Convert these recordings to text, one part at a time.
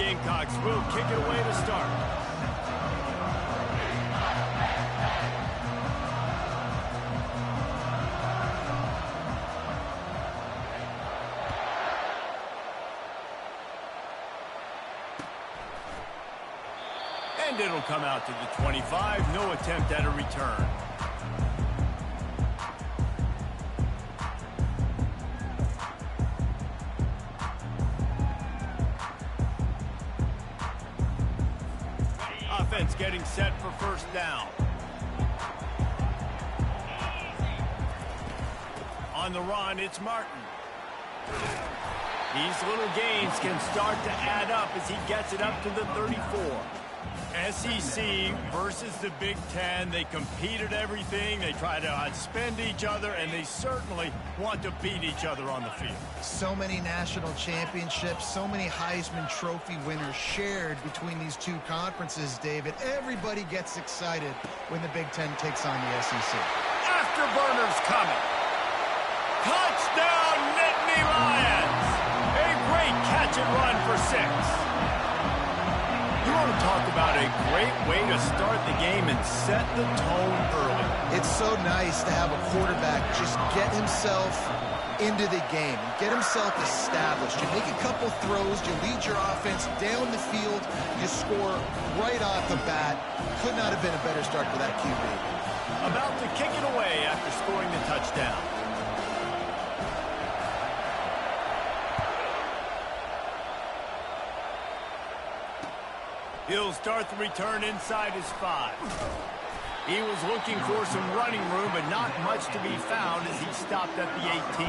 Gamecocks will kick it away to start. And it'll come out to the 25. No attempt at a return. Offense getting set for first down. On the run, it's Martin. These little gains can start to add up as he gets it up to the 34. SEC versus the Big Ten. They compete at everything. They try to outspend each other, and they certainly want to beat each other on the field. So many national championships, so many Heisman Trophy winners shared between these two conferences, David. Everybody gets excited when the Big Ten takes on the SEC. Afterburners coming. Touchdown, Nittany Lions. A great catch and run for 6. You want to talk about a great way to start the game and set the tone early. It's so nice to have a quarterback just get himself into the game, get himself established. You make a couple throws, you lead your offense down the field, you score right off the bat. Could not have been a better start for that QB. About to kick it away after scoring the touchdown. He'll start the return inside his 5. He was looking for some running room, but not much to be found as he stopped at the 18.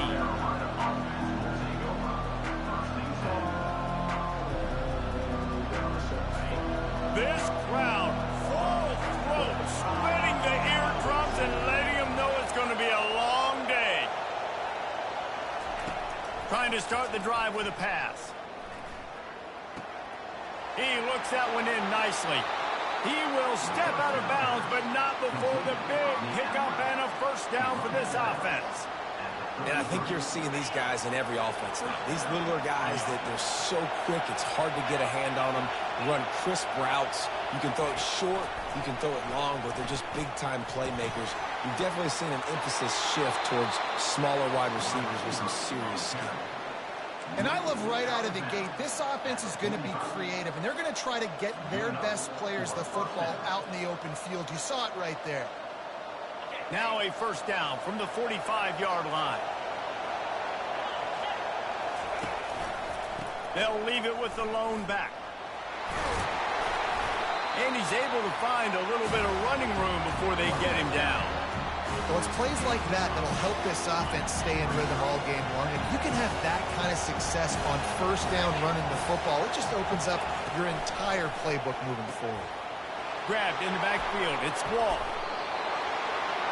This crowd, full throat, splitting the eardrums and letting them know it's going to be a long day. Trying to start the drive with a pass. He looks that one in nicely. He will step out of bounds, but not before the big pickup and a first down for this offense. And I think you're seeing these guys in every offense now. These littler guys that they're so quick, it's hard to get a hand on them. Run crisp routes. You can throw it short, you can throw it long, but they're just big-time playmakers. You've definitely seen an emphasis shift towards smaller wide receivers with some serious skill. And I love right out of the gate, this offense is going to be creative, and they're going to try to get their best players the football out in the open field. You saw it right there. Now a first down from the 45-yard line. They'll leave it with the lone back. And he's able to find a little bit of running room before they get him down. Well, it's plays like that that'll help this offense stay in rhythm all game long. And you can have that kind of success on first down running the football. It just opens up your entire playbook moving forward. Grabbed in the backfield. It's Wall.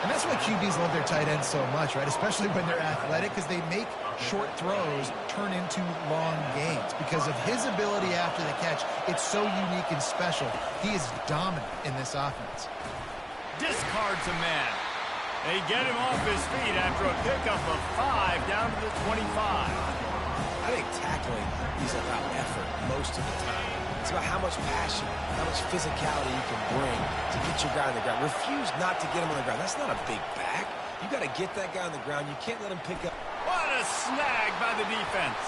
And that's why QBs love their tight ends so much, right? Especially when they're athletic, because they make short throws turn into long gains. Because of his ability after the catch, it's so unique and special. He is dominant in this offense. Discards a man. They get him off his feet after a pickup of 5 down to the 25. I think tackling is about effort most of the time. It's about how much passion, how much physicality you can bring to get your guy on the ground. Refuse not to get him on the ground. That's not a big back. You got to get that guy on the ground. You can't let him pick up. What a snag by the defense.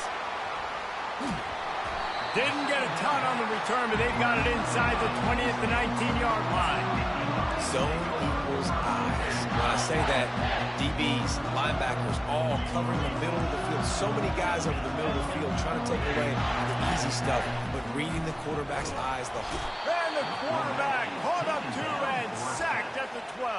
Didn't get a ton on the return, but they've got it inside the 20 at the 19-yard line. Zone equals eyes. When I say that, DBs, linebackers, all covering the middle of the field. So many guys over the middle of the field trying to take away the easy stuff, but reading the quarterback's eyes the whole. And the quarterback caught up to and sacked at the 12.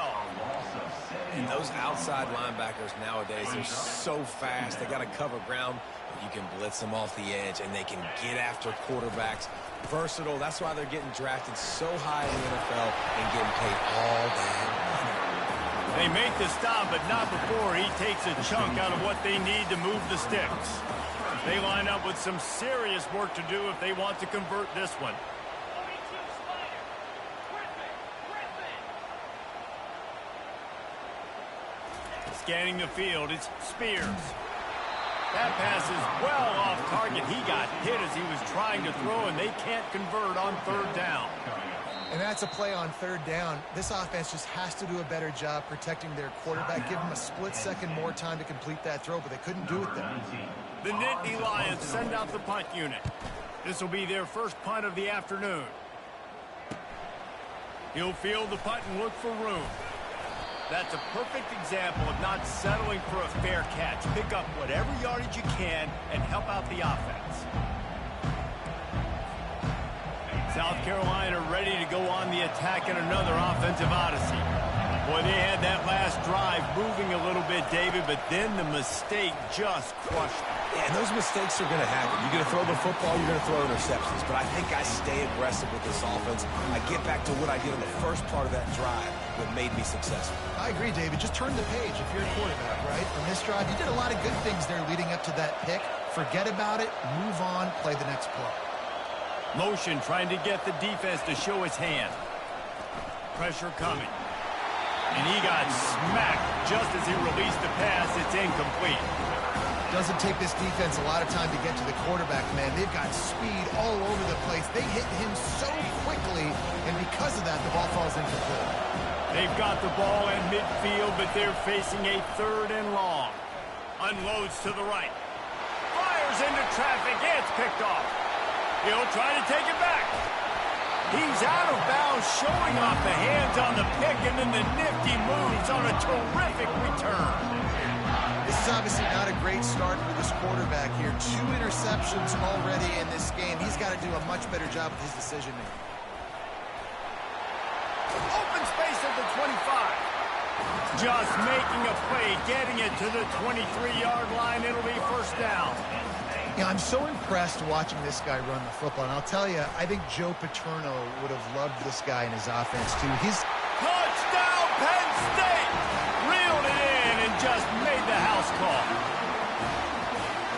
And those outside linebackers nowadays, they're so fast. They got to cover ground. You can blitz them off the edge, and they can get after quarterbacks. Versatile. That's why they're getting drafted so high in the NFL and getting paid all that money. They make the stop, but not before he takes a chunk out of what they need to move the sticks. They line up with some serious work to do if they want to convert this one. Scanning the field, it's Spears. That pass is well off target. He got hit as he was trying to throw, and they can't convert on third down. And that's a play on third down. This offense just has to do a better job protecting their quarterback. Give him a split second more time to complete that throw, but they couldn't do it there. The Nittany Lions send out the punt unit. This will be their first punt of the afternoon. He'll field the punt and look for room. That's a perfect example of not settling for a fair catch. Pick up whatever yardage you can and help out the offense. South Carolina ready to go on the attack in another offensive odyssey. Boy, they had that last drive moving a little bit, David, but then the mistake just crushed them. Yeah, and those mistakes are going to happen. You're going to throw the football, you're going to throw interceptions. But I think I stay aggressive with this offense. I get back to what I did in the first part of that drive that made me successful. I agree, David. Just turn the page if you're a quarterback, right? On this drive, you did a lot of good things there leading up to that pick. Forget about it, move on, play the next play. Motion trying to get the defense to show his hand. Pressure coming. And he got smacked just as he released the pass. It's incomplete. Doesn't take this defense a lot of time to get to the quarterback, man. They've got speed all over the place. They hit him so quickly, and because of that, the ball falls incomplete. They've got the ball at midfield, but they're facing a third and long. Unloads to the right. Fires into traffic. It's picked off. He'll try to take it back. He's out of bounds, showing off the hands on the pick, and then the nifty moves on a terrific return. This is obviously not a great start for this quarterback here. 2 interceptions already in this game. He's got to do a much better job with his decision-making. Open space at the 25. Just making a play, getting it to the 23-yard line. It'll be first down. Yeah, I'm so impressed watching this guy run the football. And I'll tell you, I think Joe Paterno would have loved this guy in his offense, too. He's touchdown, Penn State! Reeled it in and just made the house call.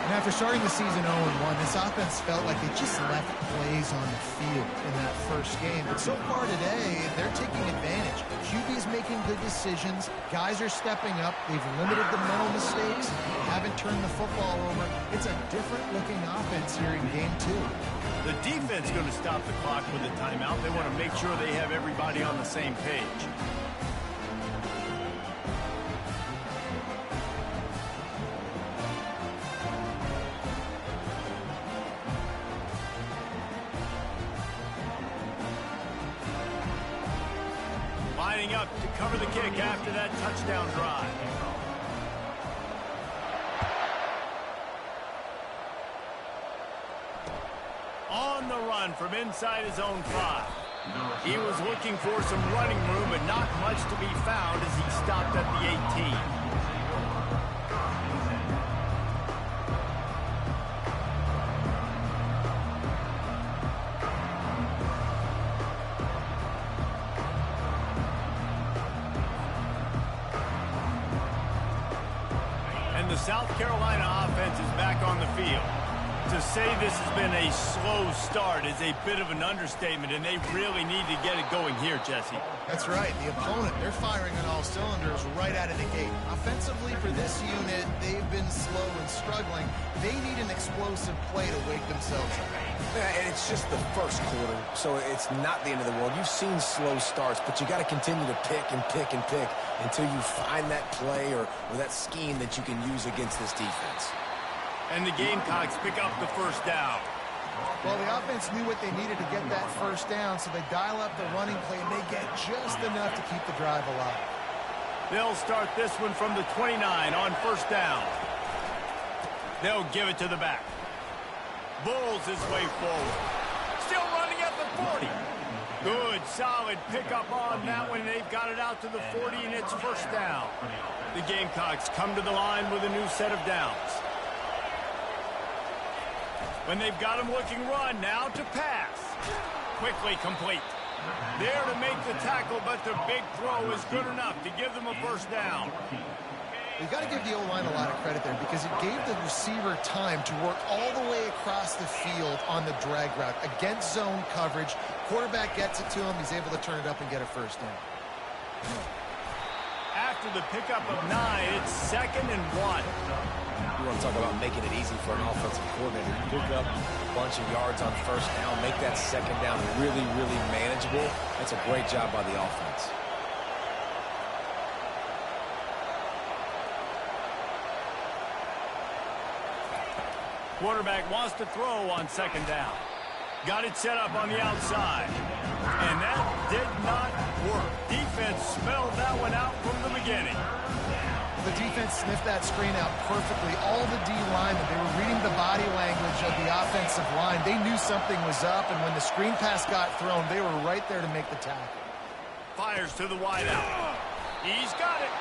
And after starting the season 0-1, this offense felt like they just left plays on the field in that first game. But so far today, they're taking advantage. QB's making good decisions. Guys are stepping up. They've limited the mental mistakes. Haven't turned the football over. It's a different-looking offense here in Game 2. The defense going to stop the clock with a timeout. They want to make sure they have everybody on the same page. Lining up to cover the kick after that touchdown drive. On the run from inside his own 5. He was looking for some running room, but not much to be found as he stopped at the 18. And the South Carolina offense is back on the field. To say this has been a slow start is a bit of an understatement, and they really need to get it going here, Jesse. That's right. The opponent, they're firing on all cylinders right out of the gate. Offensively for this unit, they've been slow and struggling. They need an explosive play to wake themselves up. Yeah, and it's just the first quarter, so it's not the end of the world. You've seen slow starts, but you got to continue to pick and pick and pick until you find that play or that scheme that you can use against this defense. And the Gamecocks pick up the first down. Well, the offense knew what they needed to get that first down, so they dial up the running play, and they get just enough to keep the drive alive. They'll start this one from the 29 on first down. They'll give it to the back. Bulls his way forward. Still running at the 40. Good, solid pickup on that one. They've got it out to the 40, and it's first down. The Gamecocks come to the line with a new set of downs. When they've got him looking run, now to pass. Quickly complete. There to make the tackle, but the big throw is good enough to give them a first down. You've got to give the O-line a lot of credit there because it gave the receiver time to work all the way across the field on the drag route. Against zone coverage, quarterback gets it to him, he's able to turn it up and get a first down. After the pickup of 9, it's 2nd and 1. You want to talk about making it easy for an offensive coordinator. You pick up a bunch of yards on first down, make that second down really, really manageable. That's a great job by the offense. Quarterback wants to throw on 2nd down. Got it set up on the outside. And that did not work. Defense smelled that one out from the beginning. The defense sniffed that screen out perfectly. All the D linemen, they were reading the body language of the offensive line. They knew something was up, and when the screen pass got thrown, they were right there to make the tackle. Fires to the wideout. He's got it.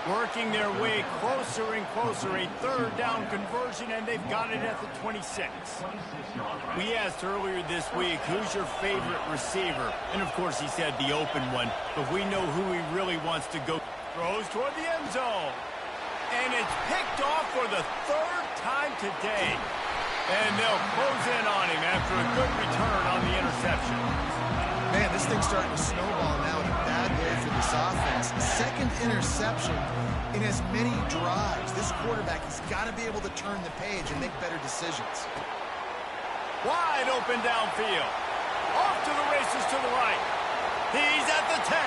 Working their way closer and closer, a 3rd down conversion, and they've got it at the 26. We asked earlier this week, who's your favorite receiver? And, of course, he said the open one, but we know who he really wants to go. Throws toward the end zone. And it's picked off for the 3rd time today. And they'll close in on him after a good return on the interception. Man, this thing's starting to snowball now in a bad way for this offense. 2nd interception in as many drives. This quarterback has got to be able to turn the page and make better decisions. Wide open downfield. Off to the races to the right. He's at the 10.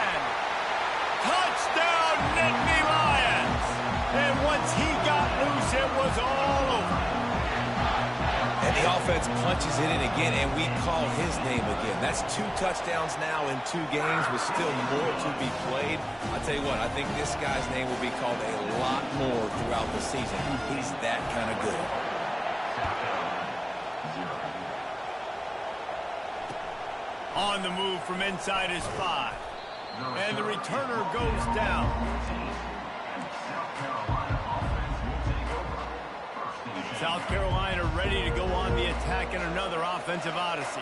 Touchdown, Nittany Lions! And once he got loose, it was all over. And the offense punches it in again, and we call his name again. That's 2 touchdowns now in 2 games with still more to be played. I'll tell you what, I think this guy's name will be called a lot more throughout the season. He's that kind of good. On the move from inside his 5. And the returner goes down. South Carolina ready to go on the attack in another offensive odyssey.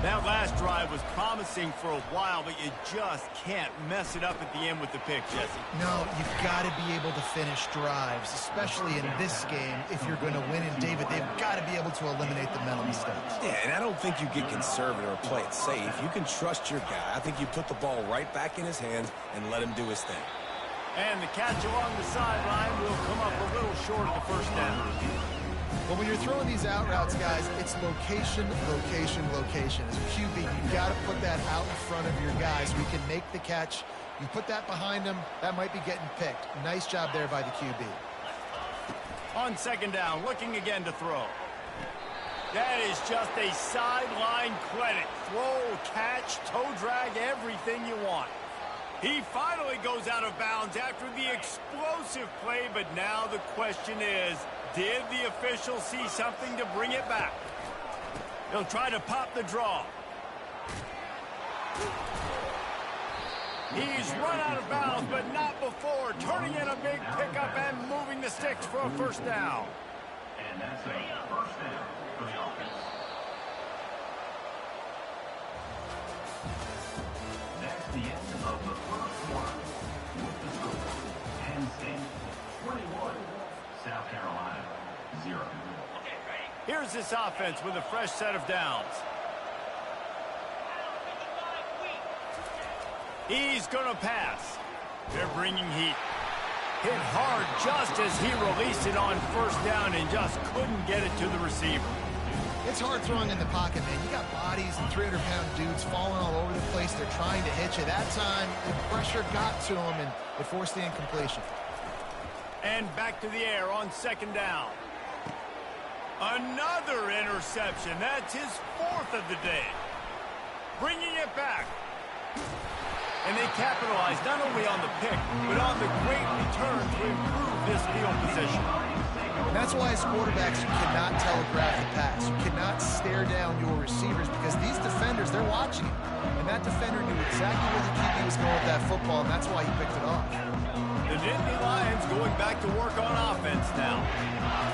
That last drive was promising for a while, but you just can't mess it up at the end with the pick, Jesse. No, you've got to be able to finish drives, especially in this game. If you're going to win, and David, they've got to be able to eliminate the mental mistakes. Yeah, and I don't think you get conservative or play it safe. You can trust your guy. I think you put the ball right back in his hands and let him do his thing. And the catch along the sideline will come up a little short of the 1st down. Well, when you're throwing these out routes, guys, it's location, location, location. As a QB, you've got to put that out in front of your guys so we can make the catch. You put that behind them, that might be getting picked. Nice job there by the QB. On 2nd down, looking again to throw. That is just a sideline credit. Throw, catch, toe drag, everything you want. He finally goes out of bounds after the explosive play, but now the question is, did the official see something to bring it back? He'll try to pop the draw. He's run out of bounds, but not before turning in a big pickup and moving the sticks for a 1st down. And that's a 1st down for the offense. That's the end of the 1st quarter. With the score, Penn State 21, South Carolina 0. Here's this offense with a fresh set of downs. He's going to pass. They're bringing heat. Hit hard just as he released it on 1st down and just couldn't get it to the receiver. It's hard throwing in the pocket, man. You got bodies and 300-pound dudes falling all over the place. They're trying to hit you. That time, the pressure got to him, and it forced the incompletion. And back to the air on 2nd down. Another interception. That's his 4th of the day. Bringing it back. And they capitalized not only on the pick, but on the great return to improve this field position. And that's why as quarterbacks, you cannot telegraph the pass. You cannot stare down your receivers because these defenders, they're watching it. And that defender knew exactly where the QB was going with that football, and that's why he picked it off. The Nittany Lions going back to work on offense now.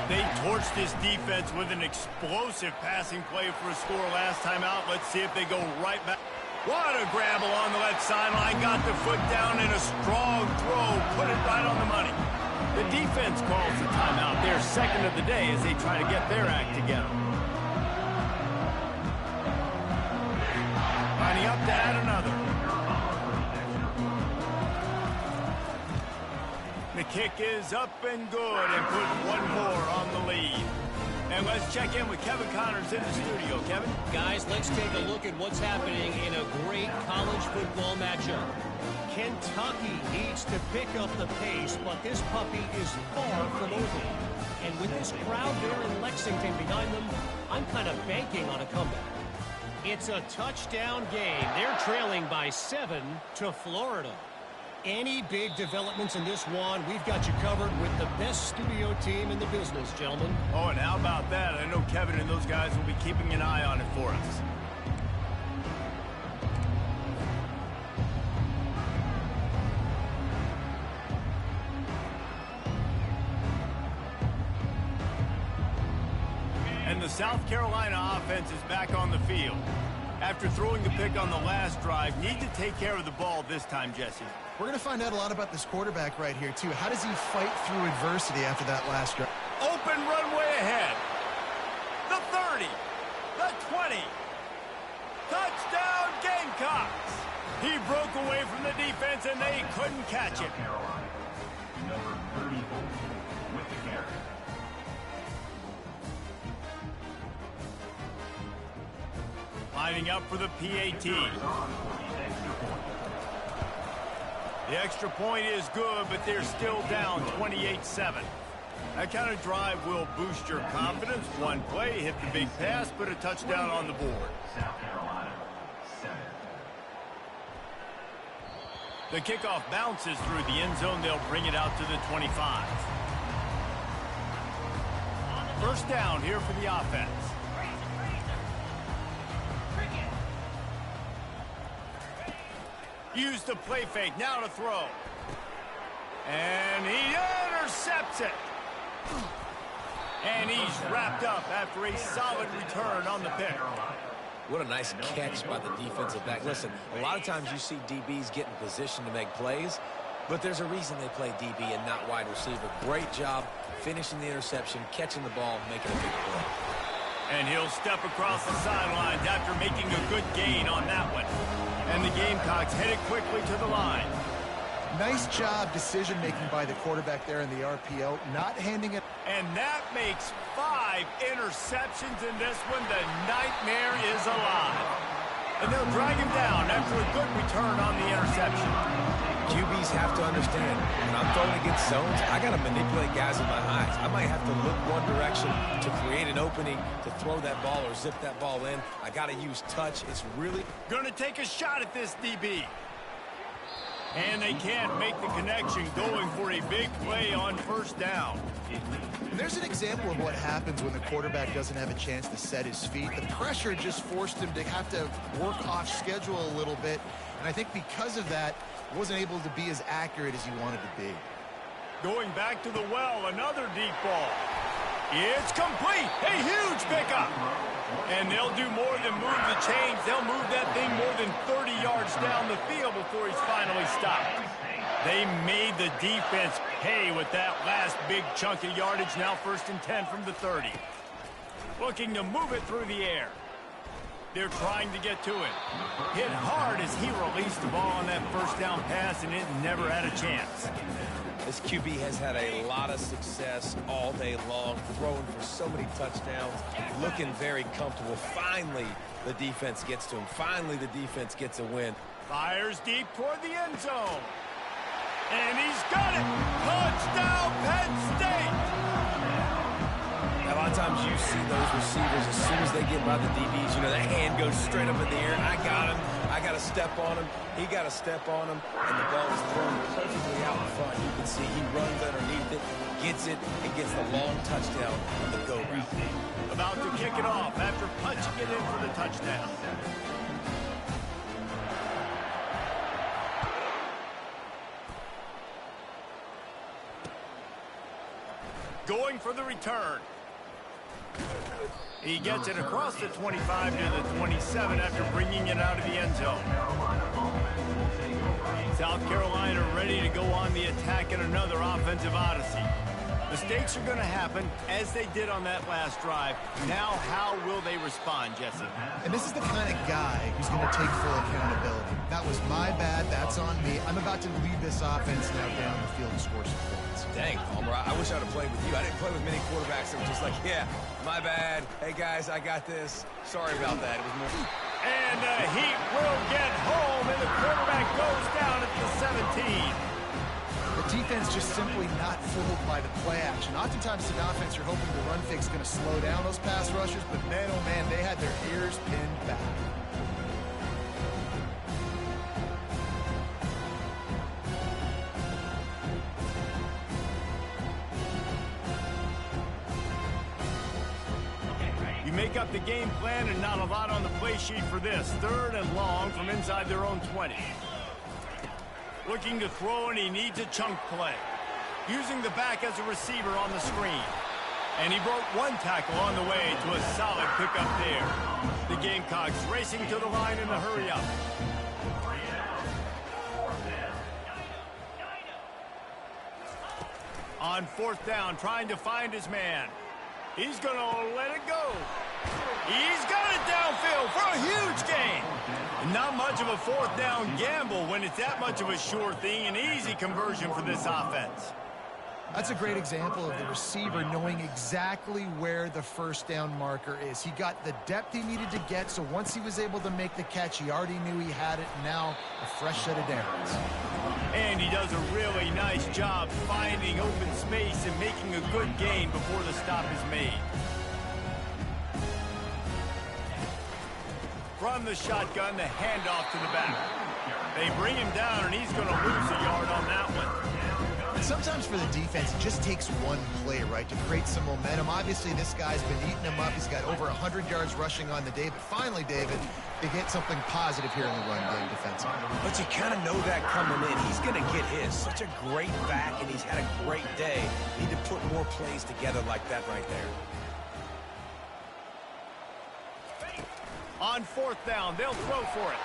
They torched this defense with an explosive passing play for a score last time out. Let's see if they go right back. What a grab along the left sideline. Got the foot down in a strong throw. Put it right on the money. The defense calls the timeout. Their 2nd of the day as they try to get their act together. Lining up to add another. The kick is up and good and put one more on the lead. And let's check in with Kevin Connors in the studio. Kevin? Guys, let's take a look at what's happening in a great college football matchup. Kentucky needs to pick up the pace, but this puppy is far from over. And with this crowd there in Lexington behind them, I'm kind of banking on a comeback. It's a touchdown game. They're trailing by 7 to Florida. Any big developments in this one, we've got you covered with the best studio team in the business, gentlemen. Oh, and how about that? I know Kevin and those guys will be keeping an eye on it for us. And the South Carolina offense is back on the field. After throwing the pick on the last drive, need to take care of the ball this time, Jesse. We're going to find out a lot about this quarterback right here, too. How does he fight through adversity after that last drive? Open runway ahead. The 30. The 20. Touchdown, Gamecocks. He broke away from the defense, and they couldn't catch it. Carolina, number 34 with the carry. Lining up for the PAT. The extra point is good, but they're still down 28-7. That kind of drive will boost your confidence. One play, hit the big pass, put a touchdown on the board. South Carolina, 7. The kickoff bounces through the end zone. They'll bring it out to the 25. First down here for the offense. Use the play fake, now to throw. And he intercepts it. And he's wrapped up after a solid return on the pick. What a nice catch by the defensive back. Listen, a lot of times you see DBs get in position to make plays, but there's a reason they play DB and not wide receiver. Great job finishing the interception, catching the ball, making a big play. And he'll step across the sidelines after making a good gain on that one. And the Gamecocks headed quickly to the line. Nice job decision-making by the quarterback there in the RPO, not handing it. And that makes 5 interceptions in this one. The nightmare is alive. And they'll drag him down after a good return on the interception. QBs have to understand, when I'm throwing against zones, I got to manipulate guys with my eyes. I might have to look one direction to create an opening to throw that ball or zip that ball in. I got to use touch. It's really Going to take a shot at this DB. And they can't make the connection, going for a big play on first down. And there's an example of what happens when the quarterback doesn't have a chance to set his feet. The pressure just forced him to have to work off schedule a little bit. And I think because of that, wasn't able to be as accurate as he wanted to be. Going back to the well, another deep ball. It's complete. A huge pickup. And they'll do more than move the chains. They'll move that thing more than 30 yards down the field before he's finally stopped. They made the defense pay with that last big chunk of yardage. Now 1st and 10 from the 30. Looking to move it through the air. They're trying to get to it. Hit hard as he released the ball on that first down pass, and it never had a chance. This QB has had a lot of success all day long, throwing for so many touchdowns, looking very comfortable. Finally, the defense gets to him. Finally, the defense gets a win. Fires deep toward the end zone. And he's got it. Touchdown, Penn State. A lot of times you see those receivers, as soon as they get by the DBs, you know, that hand goes straight up in the air. I got him. I got to step on him. He got to step on him. And the ball is thrown perfectly out in front. You can see he runs underneath it, gets it, and gets the long touchdown on the go route. About to kick it off after punching it in for the touchdown. Going for the return. He gets it across the 25 to the 27 after bringing it out of the end zone. South Carolina ready to go on the attack in another offensive odyssey. Mistakes are going to happen, as they did on that last drive. Now, how will they respond, Jesse? And this is the kind of guy who's going to take full accountability. That was my bad. That's on me. I'm about to lead this offense now down the field and score some points. Dang, Palmer, I wish I would have played with you. I didn't play with many quarterbacks that were just like, yeah, my bad. Hey, guys, I got this. Sorry about that. It was more... And the Heat will get home, and the quarterback goes down at the 17. The defense just simply not fooled by the play action. Oftentimes, an offense, you're hoping the run fix is going to slow down those pass rushers, but man, oh man, they had their ears pinned back. You make up the game plan and not a lot on the play sheet for this. 3rd and long from inside their own 20. Looking to throw, and he needs a chunk play. Using the back as a receiver on the screen. And he broke one tackle on the way to a solid pickup there. The Gamecocks racing to the line in a hurry-up. On 4th down, trying to find his man. He's going to let it go. He's got it downfield for a huge gain. Not much of a 4th down gamble when it's that much of a sure thing. An easy conversion for this offense. That's a great example of the receiver knowing exactly where the 1st down marker is. He got the depth he needed to get, so once he was able to make the catch, he already knew he had it. Now, a fresh set of downs. And he does a really nice job finding open space and making a good gain before the stop is made. From the shotgun, the handoff to the back. They bring him down, and he's going to lose a yard on that one. And sometimes for the defense, it just takes one play, right, to create some momentum. Obviously, this guy's been eating him up. He's got over 100 yards rushing on the day. But finally, David, they get something positive here in the run game defensively. But you kind of know that coming in. He's going to get his. Such a great back, and he's had a great day. Need to put more plays together like that right there. On 4th down, they'll throw for it.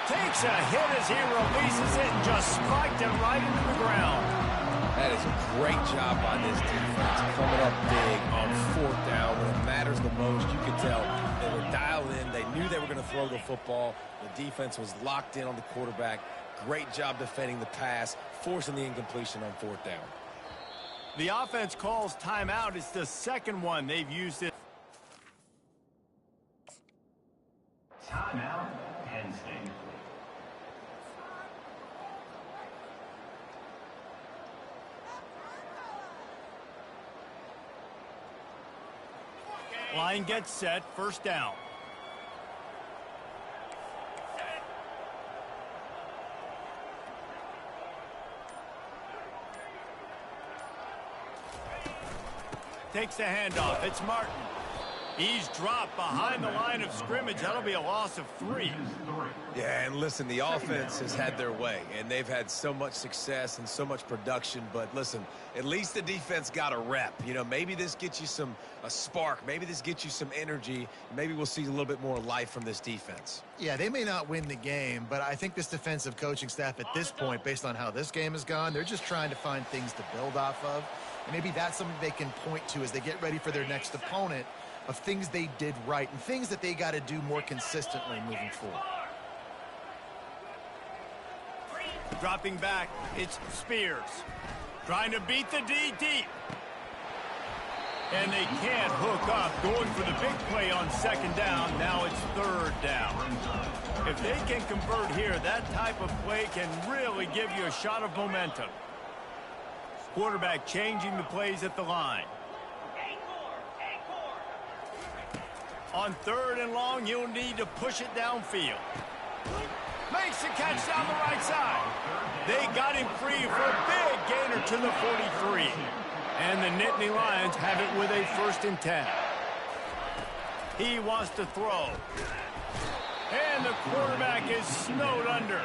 Takes a hit as he releases it and just spiked him right into the ground. That is a great job by this defense, coming up big on 4th down when it matters the most. You could tell they were dialed in. They knew they were going to throw the football. The defense was locked in on the quarterback. Great job defending the pass, forcing the incompletion on 4th down. The offense calls timeout. It's the 2nd one they've used it. Timeout, Penn State. Line gets set, 1st down. Takes the handoff. It's Martin. He's dropped behind the line of scrimmage. That'll be a loss of 3. Yeah, and listen, the offense has had their way, and they've had so much success and so much production. But listen, at least the defense got a rep. You know, maybe this gets you a spark. Maybe this gets you some energy. Maybe we'll see a little bit more life from this defense. Yeah, they may not win the game, but I think this defensive coaching staff at this point, based on how this game has gone, they're just trying to find things to build off of. And maybe that's something they can point to as they get ready for their next opponent, of things they did right and things that they got to do more consistently moving forward. Dropping back, it's Spears. Trying to beat the D deep. And they can't hook up. Going for the big play on 2nd down. Now it's 3rd down. If they can convert here, that type of play can really give you a shot of momentum. Quarterback changing the plays at the line. On 3rd and long, you'll need to push it downfield. Makes the catch down the right side. They got him free for a big gainer to the 43. And the Nittany Lions have it with a 1st and 10. He wants to throw. And the quarterback is snowed under.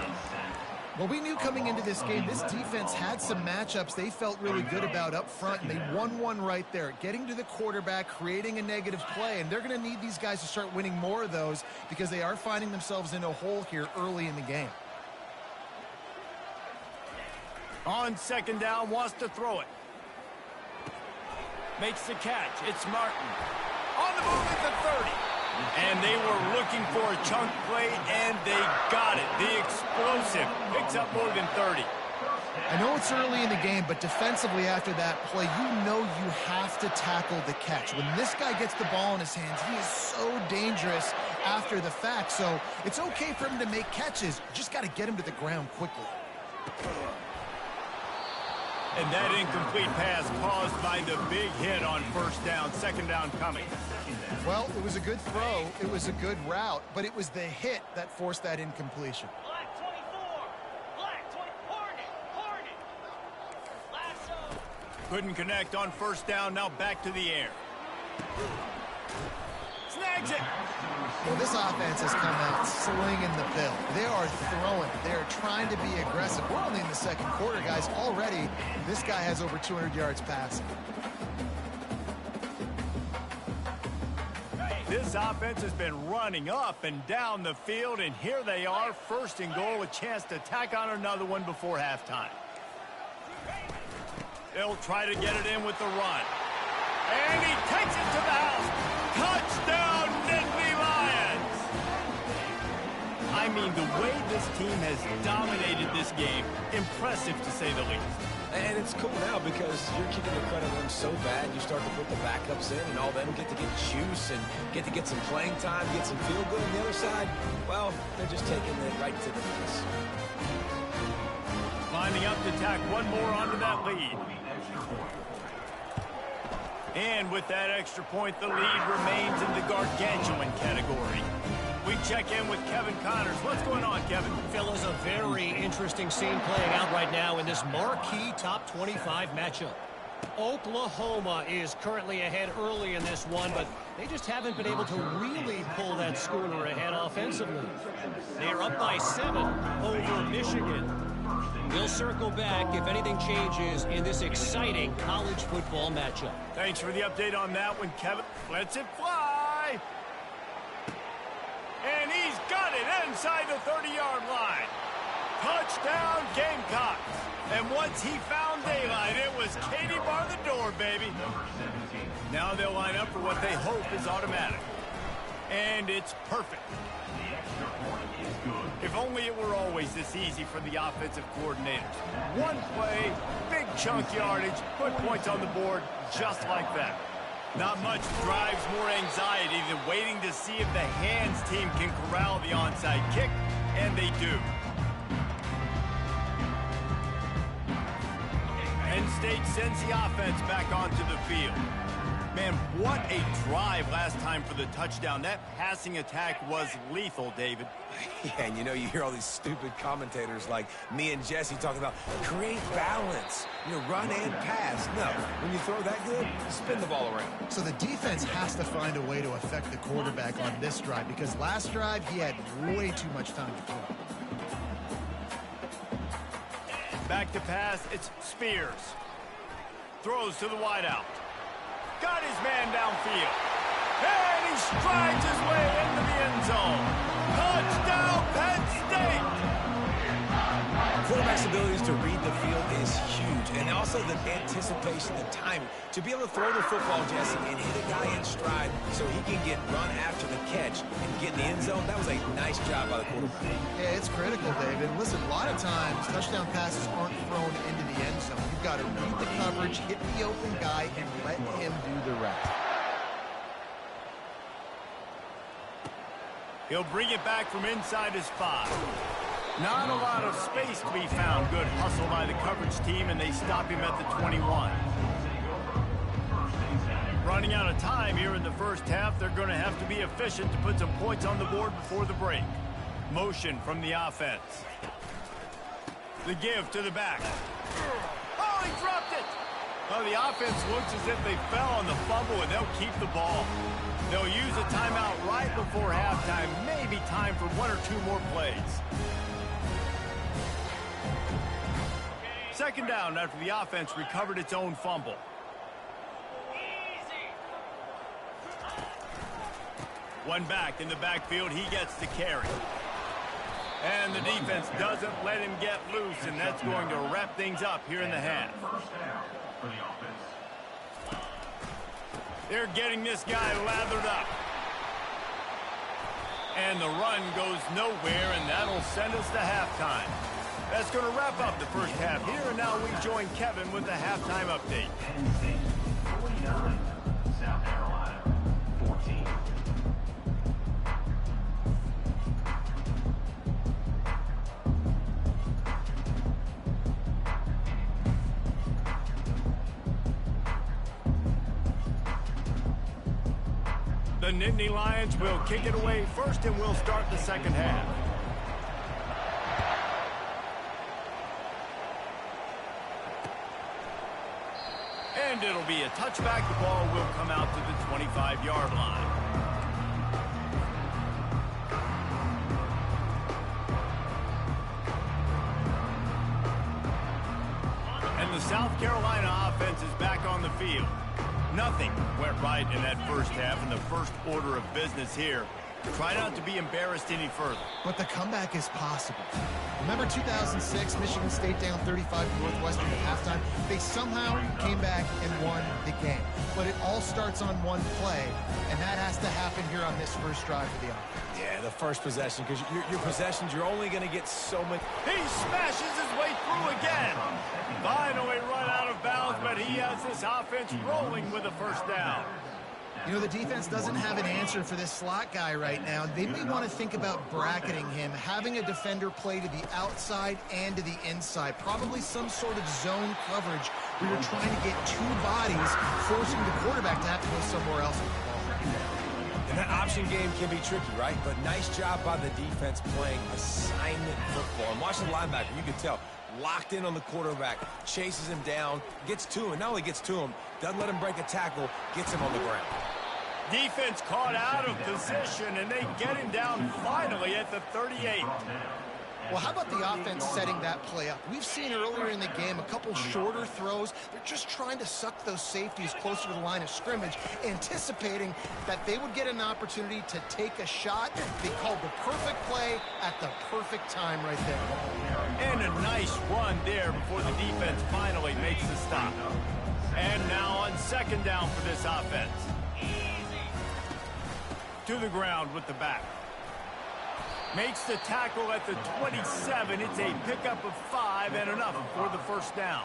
Well, we knew coming into this game, this defense had some matchups they felt really good about up front, and they won one right there, getting to the quarterback, creating a negative play, and they're going to need these guys to start winning more of those because they are finding themselves in a hole here early in the game. On 2nd down, wants to throw it. Makes the catch. It's Martin. On the move at the 30. And they were looking for a chunk play, and they got it. The explosive picks up more than 30. I know it's early in the game, but defensively after that play, you know you have to tackle the catch. When this guy gets the ball in his hands, he is so dangerous after the fact. So it's okay for him to make catches. You just got to get him to the ground quickly. And that incomplete pass caused by the big hit on first down, second down coming. Well, it was a good throw. It was a good route, but it was the hit that forced that incompletion. Black 24. Black 20. Hornet. Lasso. Couldn't connect on first down. Now back to the air. Snags it. Well, this offense has come out slinging the pill. They are throwing. They are trying to be aggressive. We're only in the second quarter, guys. Already, this guy has over 200 yards passing. This offense has been running up and down the field, and here they are, first and goal, a chance to tack on another one before halftime. They'll try to get it in with the run. And he takes it to the house. Touchdown, Nittany Lions! I mean, the way this team has dominated this game, impressive to say the least. And it's cool now because you're kicking the credit on so bad, you start to put the backups in, and all them get to get juice and get to get some playing time, get some feel good on the other side. Well, they're just taking it right to the face. Lining up to tack one more onto that lead. And with that extra point, the lead remains in the gargantuan category. We check in with Kevin Connors. What's going on, Kevin? Fellas, a very interesting scene playing out right now in this marquee top 25 matchup. Oklahoma is currently ahead early in this one, but they just haven't been able to really pull that schooner ahead offensively. They're up by 7 over Michigan. We'll circle back if anything changes in this exciting college football matchup. Thanks for the update on that one, Kevin. Let's it fly. And he's got it inside the 30-yard line. Touchdown, Gamecocks. And once he found daylight, it was Katie bar the door, baby. Now they'll line up for what they hope is automatic. And it's perfect. If only it were always this easy for the offensive coordinators. One play, big chunk yardage, put points on the board just like that. Not much drives more anxiety than waiting to see if the hands team can corral the onside kick, and they do. Penn State sends the offense back onto the field. Man, what a drive last time for the touchdown. That passing attack was lethal, David. Yeah, and you know, you hear all these stupid commentators like me and Jesse talking about create balance, run and pass. No, when you throw that good, spin the ball around. So the defense has to find a way to affect the quarterback on this drive because last drive he had way too much time to throw. Back to pass, it's Spears. Throws to the wideout. Got his man downfield. And he strides his way into the end zone. Touchdown, Penn State! Quarterback's abilities to read the field is huge. And also the anticipation, the timing. To be able to throw the football, Jesse, and hit a guy in stride so he can get run after the catch and get in the end zone, that was a nice job by the quarterback. Yeah, it's critical, David. Listen, a lot of times touchdown passes aren't thrown into the end zone. You've got to read the coverage, hit the open guy, and let him do the rest. He'll bring it back from inside his 5. Not a lot of space to be found. Good hustle by the coverage team, and they stop him at the 21. Running out of time here in the first half, they're going to have to be efficient to put some points on the board before the break. Motion from the offense. The give to the back. Oh, he dropped it! Well, the offense looks as if they fell on the fumble, and they'll keep the ball. They'll use a timeout right before halftime. Maybe time for 1 or 2 more plays. Second down after the offense recovered its own fumble. One back in the backfield. He gets the carry. And the defense doesn't let him get loose, and that's going to wrap things up here in the half. They're getting this guy lathered up. And the run goes nowhere, and that'll send us to halftime. That's going to wrap up the first half here, and now we join Kevin with the halftime update. Penn State 49, South Carolina 14. The Nittany Lions will kick it away first, and we'll start the second half. And it'll be a touchback. The ball will come out to the 25-yard line. And the South Carolina offense is back on the field. Nothing went right in that first half, and the first order of business here. Try not to be embarrassed any further. But the comeback is possible. Remember 2006, Michigan State down 35 to Northwestern at halftime? They somehow came back and won the game. But it all starts on one play, and that has to happen here on this first drive for the offense. Yeah, the first possession, because your possessions, you're only going to get so many. He smashes his way through again. Finally run out of bounds, but he has this offense rolling with a first down. You know, the defense doesn't have an answer for this slot guy right now. They may want to think about bracketing him, having a defender play to the outside and to the inside. Probably some sort of zone coverage where you're trying to get two bodies, forcing the quarterback to have to go somewhere else with the ball. And that option game can be tricky, right? But nice job by the defense playing assignment football. And watch the linebacker, you can tell, locked in on the quarterback, chases him down, gets to him. Not only gets to him, doesn't let him break a tackle, gets him on the ground. Defense caught out of position, and they get him down finally at the 38. Well, how about the offense setting that play up? We've seen earlier in the game a couple shorter throws. They're just trying to suck those safeties closer to the line of scrimmage, anticipating that they would get an opportunity to take a shot. They called the perfect play at the perfect time right there. And a nice run there before the defense finally makes the stop. And now on second down for this offense. To the ground with the back. Makes the tackle at the 27. It's a pickup of 5 and enough for the first down.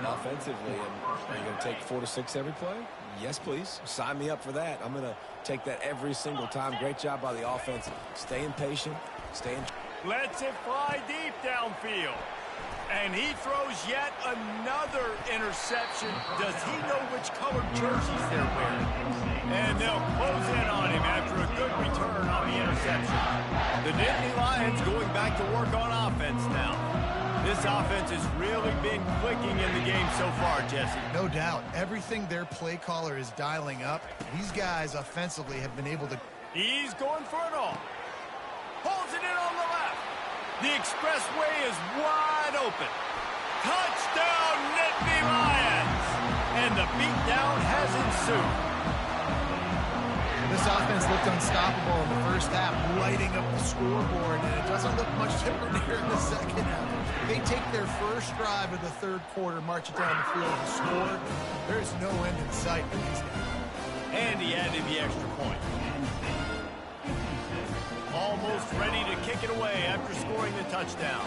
Offensively, are you going to take 4 to 6 every play? Yes, please. Sign me up for that. I'm going to take that every single time. Great job by the offense. Staying patient, staying... Lets it fly deep downfield. And he throws yet another interception. Does he know which colored jerseys they're wearing? And they'll close in on him after a good return on the interception. The Nittany Lions going back to work on offense now. This offense has really been clicking in the game so far, Jesse. No doubt. Everything their play caller is dialing up, these guys offensively have been able to... He's going for it all. Holds it in on the left. The expressway is wide open. Touchdown, Nittany Lions! And the beatdown has ensued. This offense looked unstoppable in the first half, lighting up the scoreboard, and it doesn't look much different here in the second half. They take their first drive of the third quarter, march it down the field and score. There's no end in sight for these guys. And he added the extra point. Almost ready to kick it away after scoring the touchdown.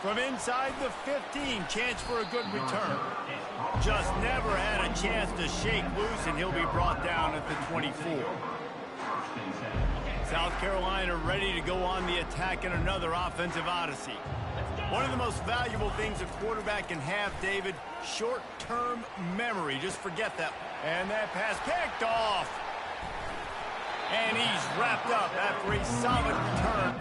From inside the 15, chance for a good return. Just never had a chance to shake loose, and he'll be brought down at the 24. South Carolina ready to go on the attack in another offensive odyssey. One of the most valuable things a quarterback can have, David, short-term memory. Just forget that. And that pass picked off. And he's wrapped up after a solid return.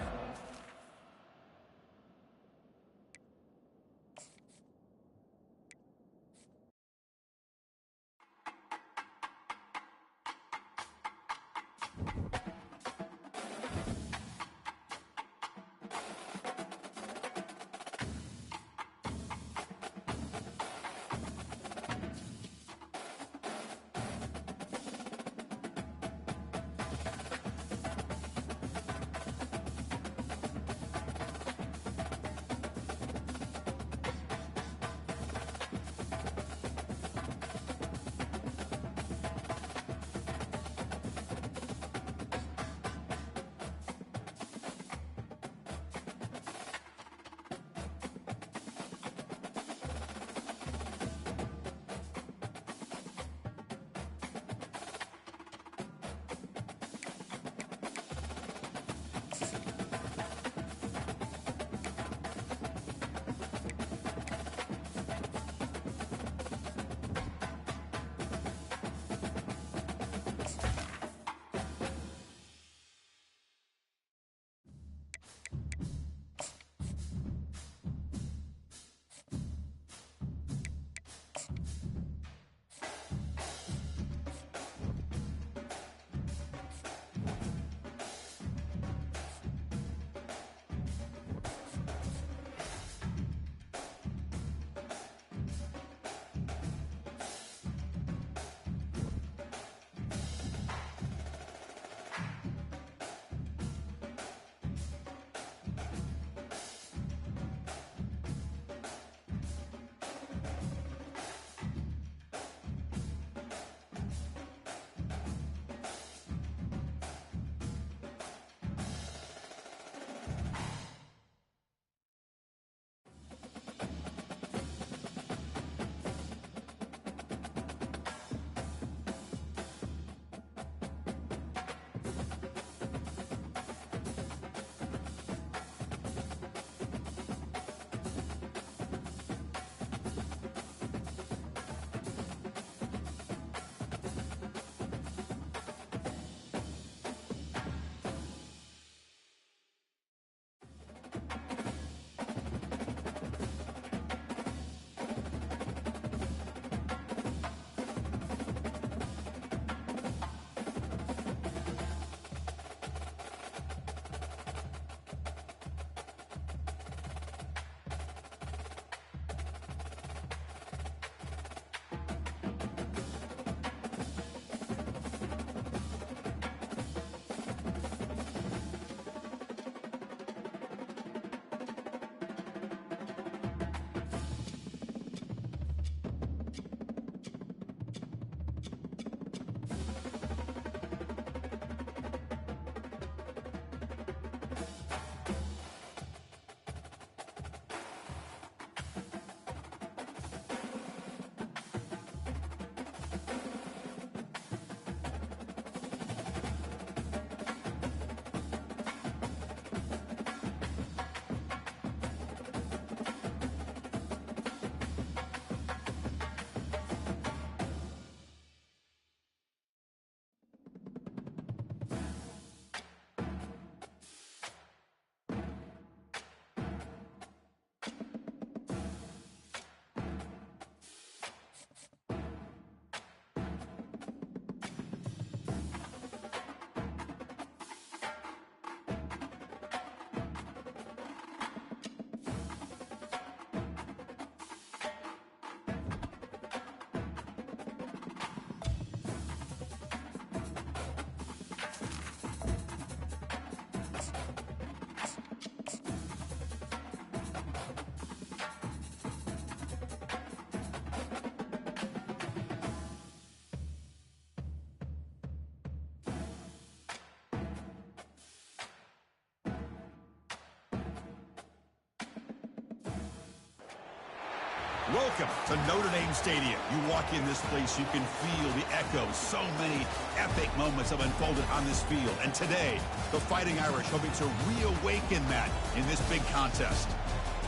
Welcome to Notre Dame Stadium. You walk in this place, you can feel the echoes. So many epic moments have unfolded on this field. And today, the Fighting Irish hoping to reawaken that in this big contest.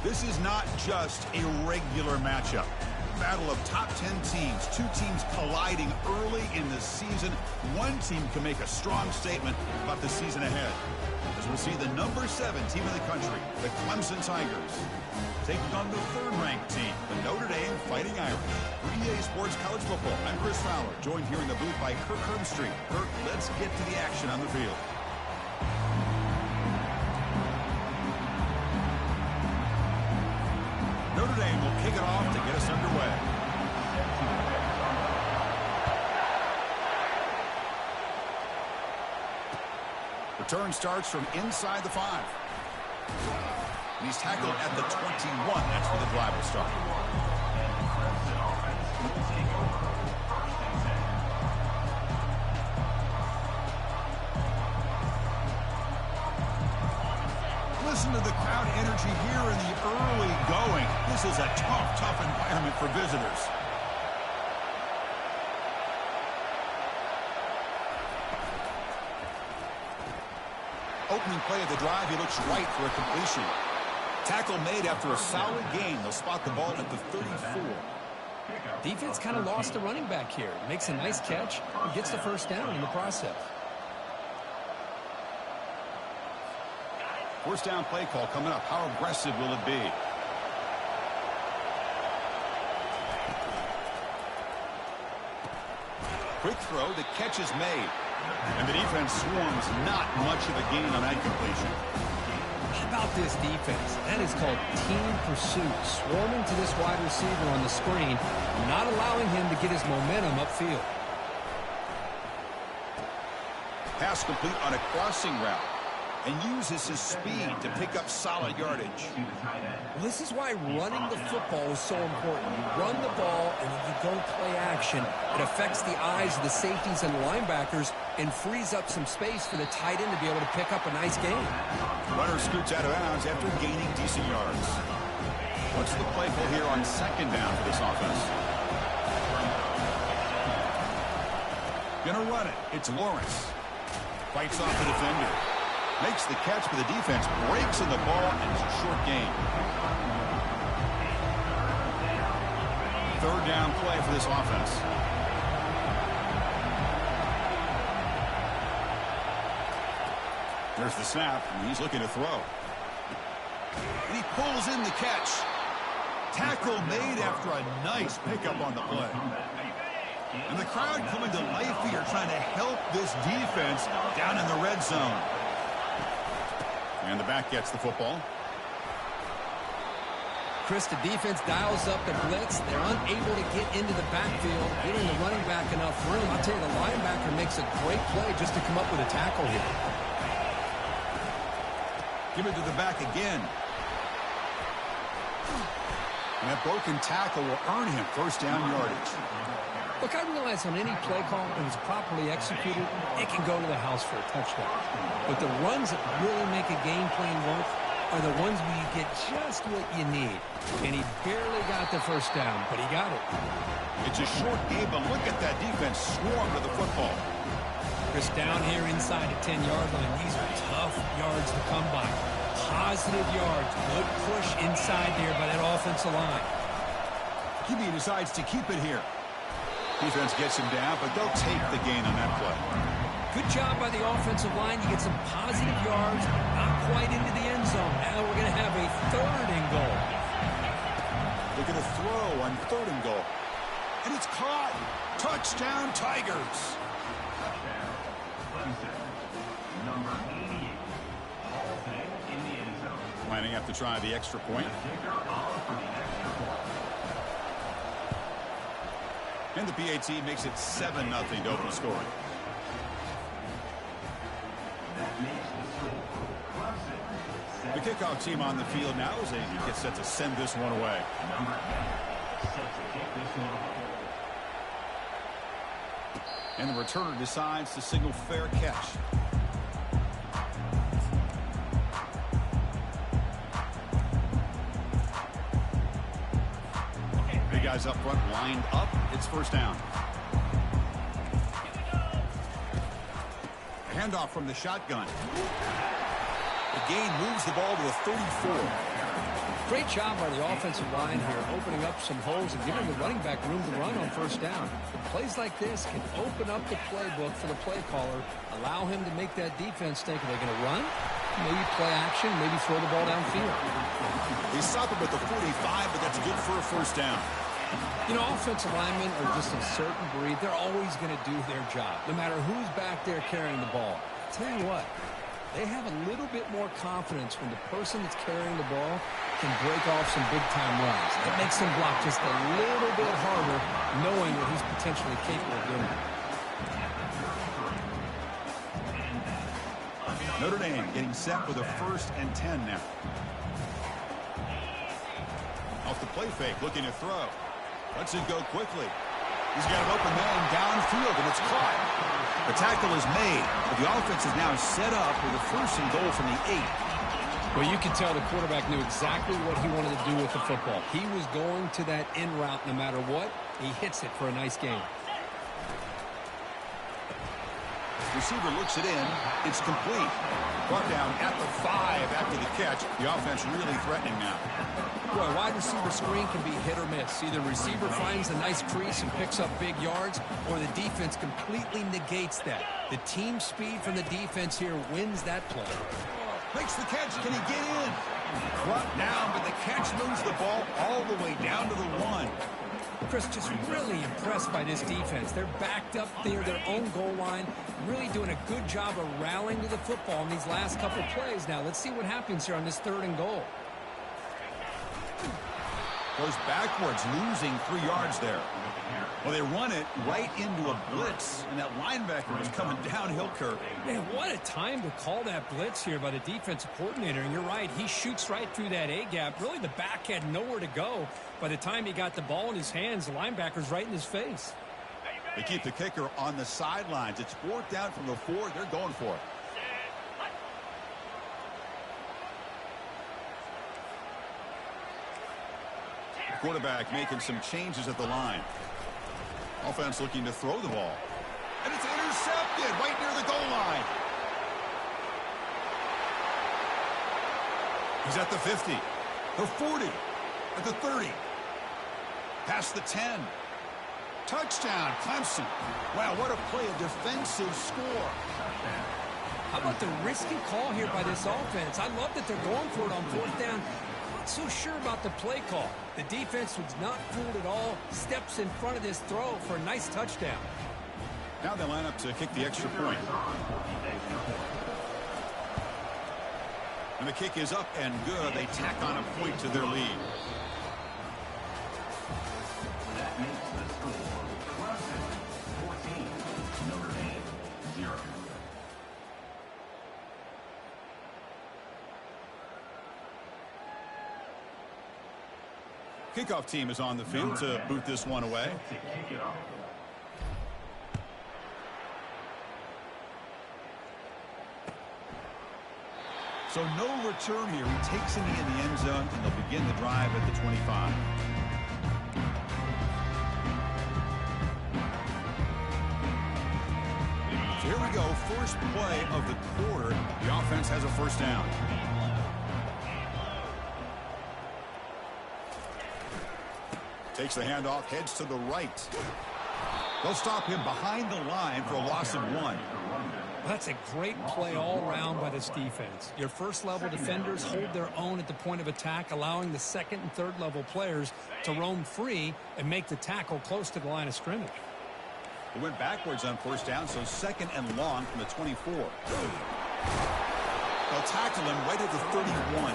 This is not just a regular matchup. Battle of top 10 teams, two teams colliding early in the season. One team can make a strong statement about the season ahead, as we'll see the number 7 team in the country, the Clemson Tigers, taking on the third-ranked team, the Notre Dame Fighting Irish. For EA Sports College Football, I'm Chris Fowler, joined here in the booth by Kirk Herbstreit. Kirk, let's get to the action on the field. Notre Dame will kick it off to get us underway. Return starts from inside the 5. And he's tackled at the 21. That's where the drive will start. Listen to the crowd energy here in the early going. This is a tough environment for visitors. Opening play of the drive, he looks right for a completion. Tackle made after a solid gain. They'll spot the ball at the 34. Defense kind of lost the running back here. Makes a nice catch and gets the first down in the process. First down play call coming up. How aggressive will it be? Quick throw. The catch is made. And the defense swarms. Not much of a gain on that completion. How about this defense? That is called team pursuit. Swarming to this wide receiver on the screen, not allowing him to get his momentum upfield. Pass complete on a crossing route. And uses his speed to pick up solid yardage. Well, this is why running the football is so important. You run the ball, and when you don't play action, it affects the eyes of the safeties and linebackers and frees up some space for the tight end to be able to pick up a nice gain. Runner scoots out of bounds after gaining decent yards. What's the play call here on second down for this offense? Gonna run it. It's Lawrence. Fights off the defender. Makes the catch, but the defense breaks in the ball, and it's a short gain. Third down play for this offense. There's the snap, and he's looking to throw. And he pulls in the catch. Tackle made after a nice pickup on the play. And the crowd coming to life here, trying to help this defense down in the red zone. And the back gets the football. Chris, the defense dials up the blitz. They're unable to get into the backfield, getting the running back enough room. I'll tell you, the linebacker makes a great play just to come up with a tackle here. Give it to the back again. And that broken tackle will earn him first down yardage. Look, I realize on any play call, if it's properly executed, it can go to the house for a touchdown. But the runs that really make a game plan work are the ones where you get just what you need. And he barely got the first down, but he got it. It's a short game, but look at that defense swarm to the football. Chris, down here inside the 10-yard line, these are tough yards to come by. Positive yards, good push inside there by that offensive line. He decides to keep it here. Defense gets him down, but they'll take the gain on that play. Good job by the offensive line. You get some positive yards, not quite into the end zone. Now we're going to have a third and goal. They're going to throw on third and goal. And it's caught. Touchdown, Tigers. Number 88, Hall Peg in the end zone. Lining up to try the extra point. And the PAT makes it 7-0 to open the scoring. The kickoff team on the field now as they get set to send this one away. And the returner decides to signal fair catch. guys up front lined up. It's first down. Handoff from the shotgun. The gain moves the ball to the 34. Great job by the offensive line here, opening up some holes and giving the running back room to run on first down. Plays like this can open up the playbook for the play caller, allow him to make that defense think, are they going to run? Maybe play action, maybe throw the ball downfield. They stop him at the 45, but that's good for a first down. You know, offensive linemen are just a certain breed. They're always going to do their job, no matter who's back there carrying the ball. I'll tell you what, they have a little bit more confidence when the person that's carrying the ball can break off some big-time runs. It makes them block just a little bit harder, knowing that he's potentially capable of doing it. Notre Dame getting set with a 1st and 10 now. Off the play fake, looking to throw. Lets it go quickly. He's got an open man downfield, and it's caught. The tackle is made, but the offense is now set up with a 1st and goal from the 8. Well, you can tell the quarterback knew exactly what he wanted to do with the football. He was going to that in route no matter what. He hits it for a nice gain. Receiver looks it in. It's complete. Brought down at the 5 after the catch. The offense really threatening now. Well, a wide receiver screen can be hit or miss. Either receiver finds a nice crease and picks up big yards, or the defense completely negates that. The team speed from the defense here wins that play. Makes the catch. Can he get in? Brought down, but the catch moves the ball all the way down to the 1. Chris, just really impressed by this defense. They're backed up near their own goal line, really doing a good job of rallying to the football in these last couple plays. Now, let's see what happens here on this 3rd and goal. Goes backwards, losing 3 yards there. Well, they run it right into a blitz, and that linebacker was coming downhill curve. Man, what a time to call that blitz here by the defensive coordinator. And you're right, he shoots right through that A-gap. Really, the back had nowhere to go. By the time he got the ball in his hands, the linebacker's right in his face. They keep the kicker on the sidelines. It's 4th down from the 4. They're going for it. The quarterback making some changes at the line. Offense looking to throw the ball. And it's intercepted right near the goal line. He's at the 50, the 40, at the 30. Past the 10. Touchdown, Clemson. Wow, what a play, a defensive score. How about the risky call here by this offense? I love that they're going for it on 4th down. Not so sure about the play call. The defense was not fooled at all. Steps in front of this throw for a nice touchdown. Now they line up to kick the extra point. And the kick is up and good. They tack on a point to their lead. That makes the score Clemson 14, Notre Dame 0. Kickoff team is on the field to boot this one away. To kick it off. So no return here. He takes it in the end zone, and they'll begin the drive at the 25. So here we go. First play of the quarter. The offense has a first down. Takes the handoff, heads to the right. They'll stop him behind the line for a loss of 1. That's a great play all around by this defense. Your first-level defenders hold their own at the point of attack, allowing the second and third-level players to roam free and make the tackle close to the line of scrimmage. He went backwards on first down, so 2nd and long from the 24. They'll tackle him right at the 31.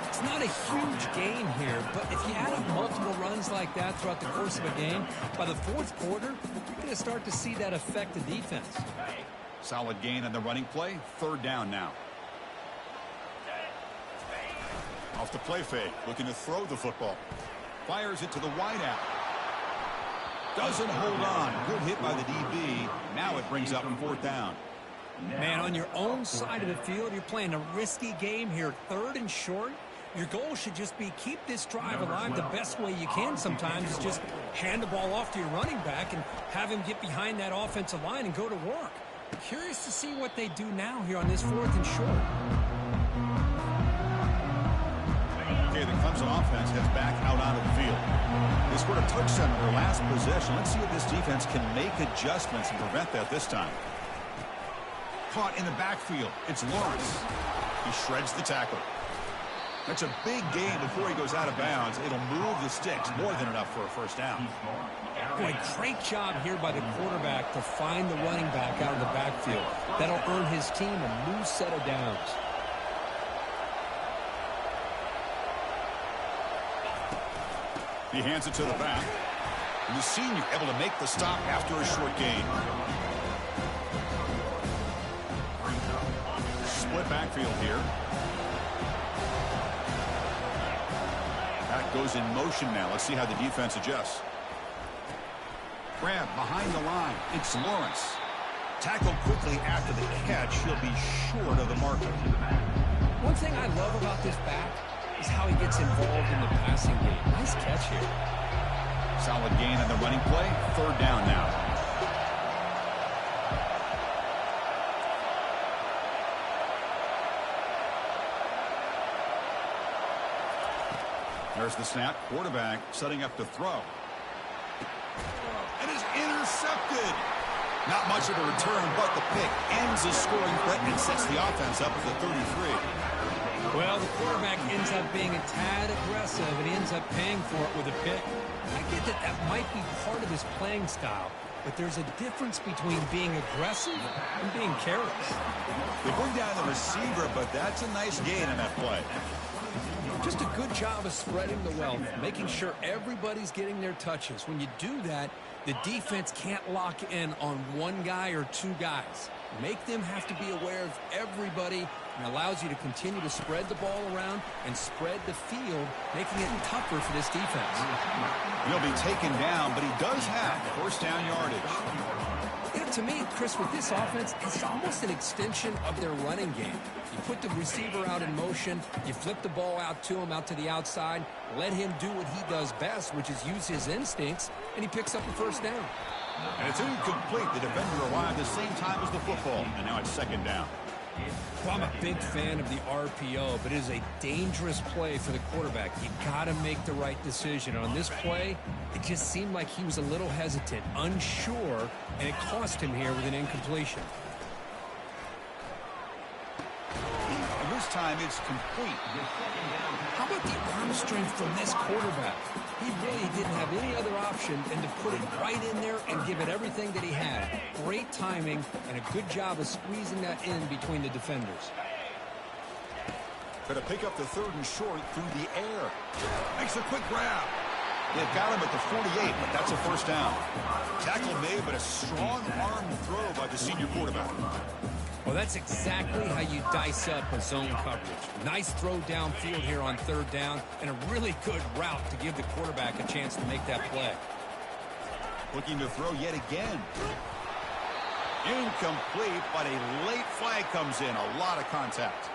It's not a huge gain here, but if you add up multiple runs like that throughout the course of a game, by the 4th quarter, you're going to start to see that affect the defense. Solid gain on the running play. 3rd down now. Off the play fake, looking to throw the football. Fires it to the wideout. Doesn't hold on. Good hit by the DB. Now it brings up 4th down. Man, on your own side of the field, you're playing a risky game here. 3rd and short. Your goal should just be keep this drive alive the best way you can sometimes is just hand the ball off to your running back and have him get behind that offensive line and go to work. Curious to see what they do now here on this 4th and short. Okay, the Clemson offense heads back out onto the field. They scored a touchdown in their last possession. Let's see if this defense can make adjustments and prevent that this time. Caught in the backfield. It's Lawrence. He shreds the tackle. That's a big gain before he goes out of bounds. It'll move the sticks more than enough for a first down. Boy, great job here by the quarterback to find the running back out of the backfield. That'll earn his team a new set of downs. He hands it to the back. And the senior able to make the stop after a short gain. Split backfield here. That goes in motion now. Let's see how the defense adjusts. Grab behind the line. It's Lawrence. Tackled quickly after the catch. He'll be short of the marker. One thing I love about this back is how he gets involved in the passing game. Nice catch here. Solid gain on the running play. 3rd down now. There's the snap. Quarterback setting up to throw. And is intercepted. Not much of a return, but the pick ends the scoring threat and sets the offense up at the 33. Well, the quarterback ends up being a tad aggressive, and he ends up paying for it with a pick. I get that that might be part of his playing style, but there's a difference between being aggressive and being careless. They bring down the receiver, but that's a nice gain in that play. Just a good job of spreading the wealth, making sure everybody's getting their touches. When you do that, the defense can't lock in on one guy or two guys. Make them have to be aware of everybody, and allows you to continue to spread the ball around and spread the field, making it tougher for this defense. He'll be taken down, but he does have first down yardage. You know, to me, Chris, with this offense, it's almost an extension of their running game. You put the receiver out in motion, you flip the ball out to him, out to the outside, let him do what he does best, which is use his instincts, and he picks up the first down. And it's incomplete. The defender arrived the same time as the football, and now it's 2nd down. Well, I'm a big fan of the RPO, but it is a dangerous play for the quarterback. You got to make the right decision. On this play, it just seemed like he was a little hesitant, unsure, and it cost him here with an incompletion. And this time it's complete. How about the arm strength from this quarterback? He really didn't have any other option than to put it right in there and give it everything that he had. Great timing and a good job of squeezing that in between the defenders. Going to pick up the 3rd and short through the air. Makes a quick grab. They've got him at the 48, but that's a first down. Tackle made, but a strong arm throw by the senior quarterback. Well, that's exactly how you dice up a zone coverage. Nice throw downfield here on 3rd down, and a really good route to give the quarterback a chance to make that play. Looking to throw yet again. Incomplete, but a late flag comes in. A lot of contact.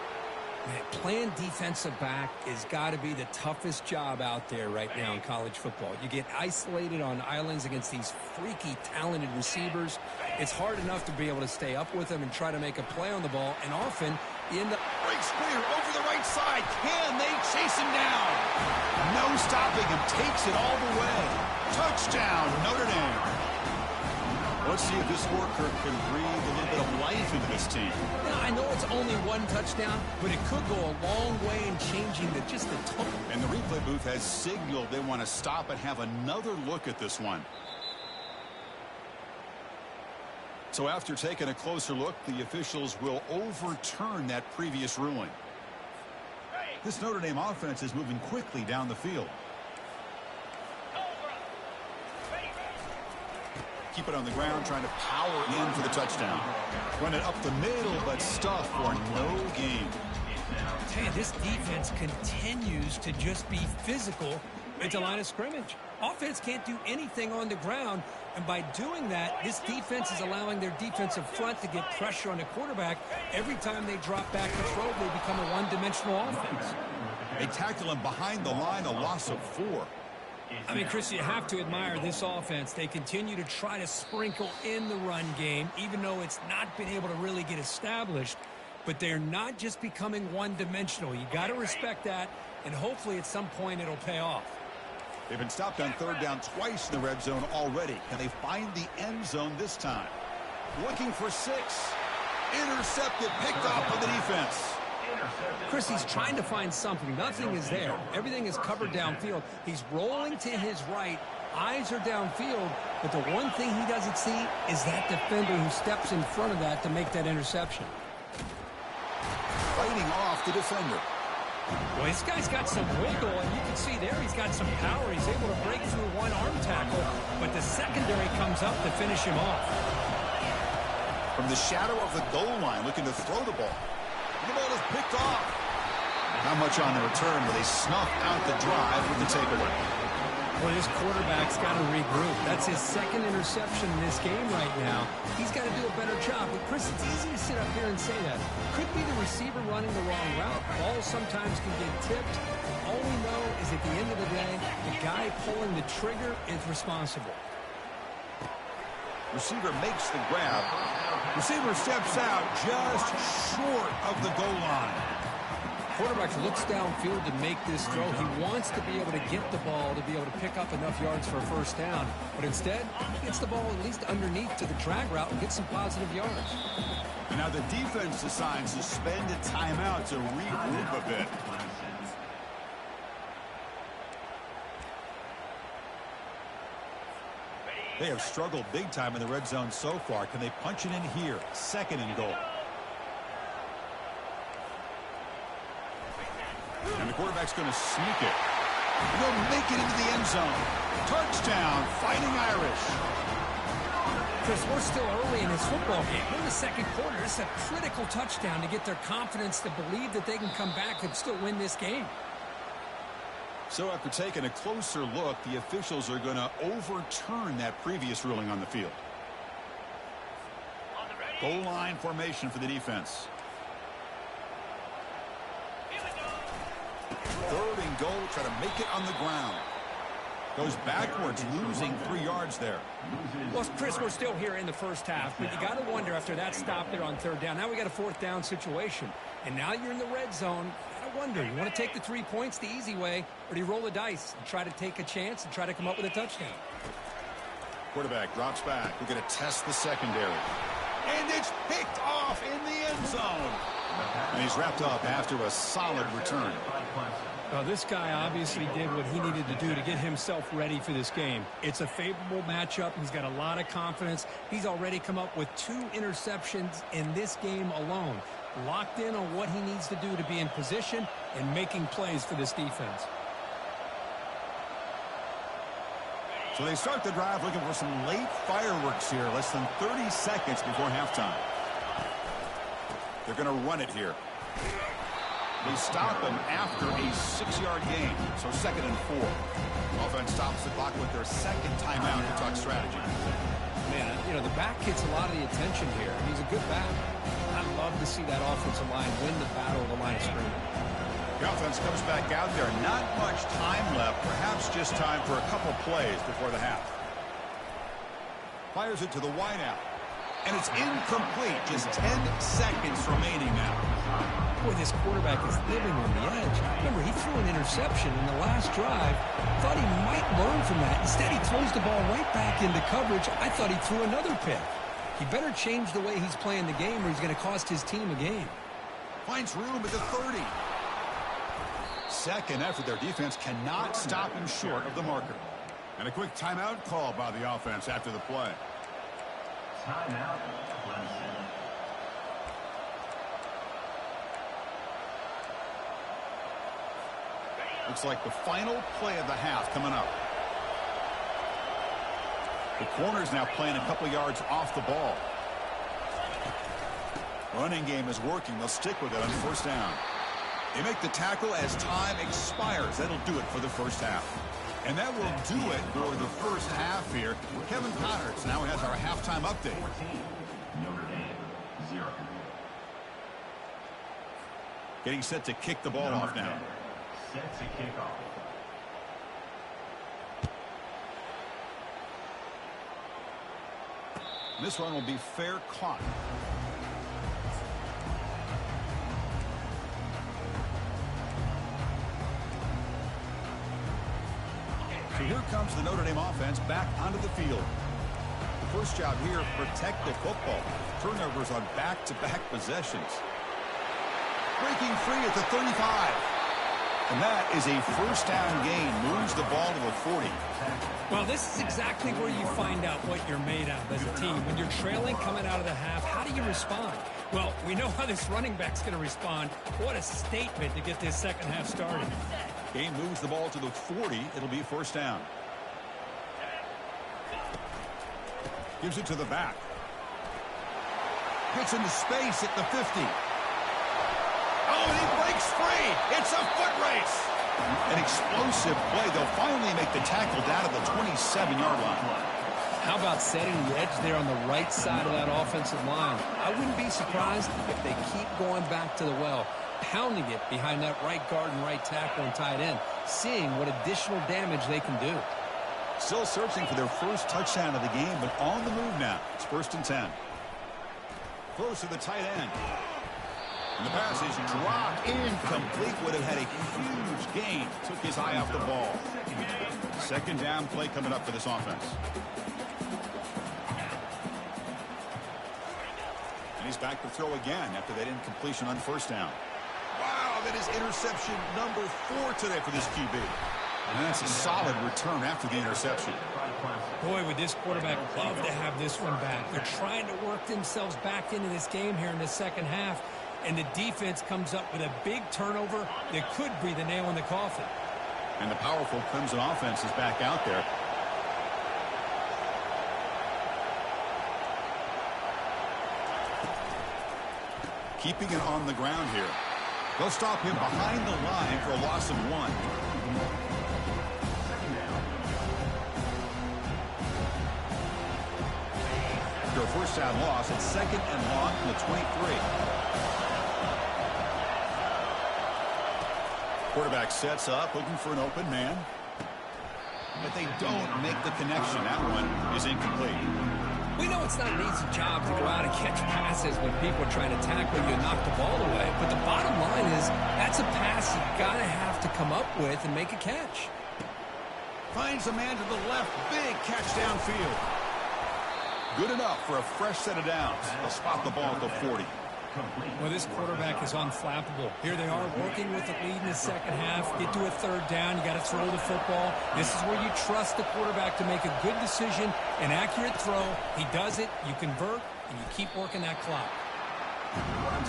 Man, playing defensive back has got to be the toughest job out there right now in college football. You get isolated on islands against these freaky, talented receivers. It's hard enough to be able to stay up with them and try to make a play on the ball, and often you end up... Breaks clear over the right side. Can they chase him down? No stopping him. Takes it all the way. Touchdown, Notre Dame. Let's see if this scorecard can breathe a little bit of life into this team. Now, I know it's only one touchdown, but it could go a long way in changing just the tone. And the replay booth has signaled they want to stop and have another look at this one. So after taking a closer look, the officials will overturn that previous ruling. This Notre Dame offense is moving quickly down the field. Keep it on the ground, trying to power in for the touchdown. Run it up the middle, but stuff for no gain. Hey, this defense continues to just be physical at the line of scrimmage. Offense can't do anything on the ground, and by doing that, this defense is allowing their defensive front to get pressure on the quarterback. Every time they drop back to throw, they become a one-dimensional offense. They tackle him behind the line, a loss of 4. I mean, Chris, you have to admire this offense. They continue to try to sprinkle in the run game, even though it's not been able to really get established. But they're not just becoming one-dimensional. You got to respect that, and hopefully at some point it'll pay off. They've been stopped on 3rd down twice in the red zone already. Can they find the end zone this time? Looking for 6. Intercepted, picked off by the defense. Chris, he's trying to find something. Nothing is there. Everything is covered downfield. He's rolling to his right. Eyes are downfield. But the one thing he doesn't see is that defender who steps in front of that to make that interception. Fighting off the defender. Well, this guy's got some wiggle, and you can see there he's got some power. He's able to break through one arm tackle, but the secondary comes up to finish him off. From the shadow of the goal line, looking to throw the ball. The ball is picked off. Not much on the return, but they snuff out the drive with the takeaway. Well, this quarterback's got to regroup. That's his 2nd interception in this game right now. He's got to do a better job. But, Chris, it's easy to sit up here and say that. Could be the receiver running the wrong route. Balls sometimes can get tipped. All we know is at the end of the day, the guy pulling the trigger is responsible. Receiver makes the grab. Receiver steps out just short of the goal line. Quarterback looks downfield to make this throw. He wants to be able to get the ball to be able to pick up enough yards for a 1st down. But instead, he gets the ball at least underneath to the drag route and gets some positive yards. And now the defense decides to spend a timeout to regroup a bit. They have struggled big time in the red zone so far. Can they punch it in here? 2nd and goal. And the quarterback's going to sneak it. They'll make it into the end zone. Touchdown, Fighting Irish. Chris, we're still early in this football game. We're in the 2nd quarter. It's a critical touchdown to get their confidence to believe that they can come back and still win this game. So after taking a closer look, the officials are going to overturn that previous ruling on the field. Goal line formation for the defense. 3rd and goal, try to make it on the ground. Goes backwards, losing 3 yards there. Well, Chris, we're still here in the 1st half, but you got to wonder after that stop there on 3rd down. Now we got a 4th down situation, and now you're in the red zone. I wonder, you want to take the 3 points the easy way, or do you roll the dice and try to take a chance and try to come up with a touchdown? Quarterback drops back. We're going to test the secondary. And it's picked off in the end zone. And he's wrapped up after a solid return. This guy obviously did what he needed to do to get himself ready for this game. It's a favorable matchup. He's got a lot of confidence. He's already come up with 2 interceptions in this game alone. Locked in on what he needs to do to be in position and making plays for this defense. So they start the drive looking for some late fireworks here. Less than 30 seconds before halftime. They're going to run it here. They stop him after a 6-yard gain. So 2nd and 4. Offense stops the clock with their 2nd timeout to talk strategy. Man, you know, the back gets a lot of the attention here. He's a good back. I'd love to see that offensive line win the battle of the line of scrimmage. The offense comes back out there. Not much time left. Perhaps just time for a couple plays before the half. Fires it to the wideout. And it's incomplete. Just 10 seconds remaining now. Boy, this quarterback is living on the edge. Remember, he threw an interception in the last drive. Thought he might learn from that. Instead, he throws the ball right back into coverage. I thought he threw another pick. He better change the way he's playing the game or he's going to cost his team a game. Finds room at the 30. 2nd effort. Their defense cannot stop him short of the marker. And a quick timeout call by the offense after the play. Timeout, Clemson. Looks like the final play of the half coming up. The corner's now playing a couple yards off the ball. Running game is working. They'll stick with it on 1st down. They make the tackle as time expires. That'll do it for the 1st half. And that will do it for the 1st half here. Kevin Connors now has our halftime update. 14, Notre Dame, 0. Getting set to kick the ball off now. set to kick off. This one will be fair caught. So here comes the Notre Dame offense back onto the field. The first job here, protect the football. Turnovers on back-to-back possessions. Breaking free at the 35. And that is a first down gain. Moves the ball to the 40. Well, this is exactly where you find out what you're made of as a team. When you're trailing coming out of the half, how do you respond? Well, we know how this running back's going to respond. What a statement to get this second half started. Game moves the ball to the 40. It'll be first down. Gives it to the back. Gets into space at the 50. Oh, and he breaks free. It's a foot race. An explosive play. They'll finally make the tackle down at the 27-yard line. How about setting the edge there on the right side of that offensive line? I wouldn't be surprised if they keep going back to the well, pounding it behind that right guard and right tackle and tight end, seeing what additional damage they can do. Still searching for their first touchdown of the game, but on the move now. It's 1st and 10. Close to the tight end. And the pass is dropped, incomplete. Would have had a huge gain. Took his eye off the ball. Second down play coming up for this offense. And he's back to throw again after that incompletion on first down. Wow, that is interception number 4 today for this QB. And that's a solid return after the interception. Boy, would this quarterback love to have this one back. They're trying to work themselves back into this game here in the second half. And the defense comes up with a big turnover that could be the nail in the coffin. And the powerful Clemson offense is back out there. Keeping it on the ground here. They'll stop him behind the line for a loss of 1. After a first down loss, it's 2nd and long from the 23. Quarterback sets up, looking for an open man. But they don't make the connection. That one is incomplete. We know it's not an easy job to go out and catch passes when people are trying to tackle you and knock the ball away. But the bottom line is that's a pass you've got to have to come up with and make a catch. Finds a man to the left. Big catch downfield. Good enough for a fresh set of downs. They'll spot the ball at the 40. Well, this quarterback is unflappable. Here they are working with the lead in the second half. Get to a third down. You got to throw the football. This is where you trust the quarterback to make a good decision, an accurate throw. He does it. You convert, and you keep working that clock.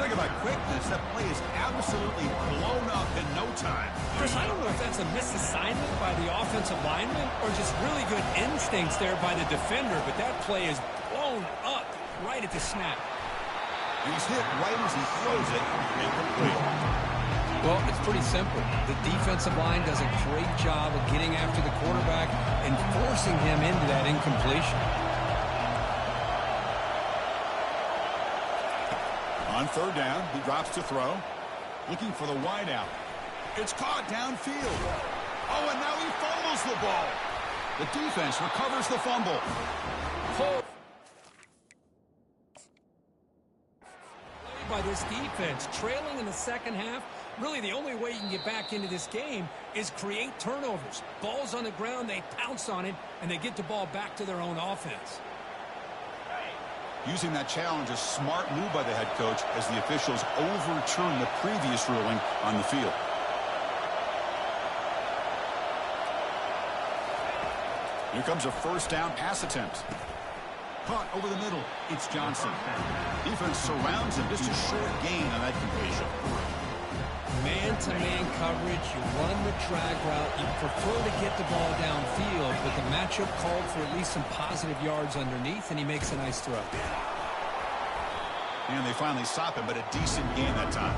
Talk about quickness. That play is absolutely blown up in no time. Chris, I don't know if that's a misassignment by the offensive lineman or just really good instincts there by the defender, but that play is blown up right at the snap. He's hit right as he throws it. Incomplete. Well, it's pretty simple. The defensive line does a great job of getting after the quarterback and forcing him into that incompletion. On third down, he drops to throw. Looking for the wideout. It's caught downfield. Oh, and now he fumbles the ball. The defense recovers the fumble. By this defense, trailing in the second half, really the only way you can get back into this game is create turnovers. Ball's on the ground, they pounce on it, and they get the ball back to their own offense. Using that challenge, a smart move by the head coach as the officials overturn the previous ruling on the field. Here comes a first down pass attempt. Caught over the middle. It's Johnson. Defense surrounds him. Just a short gain on that completion. Man-to-man coverage, you run the drag route, you prefer to get the ball downfield, but the matchup called for at least some positive yards underneath, and he makes a nice throw. And they finally stop him, but a decent gain that time.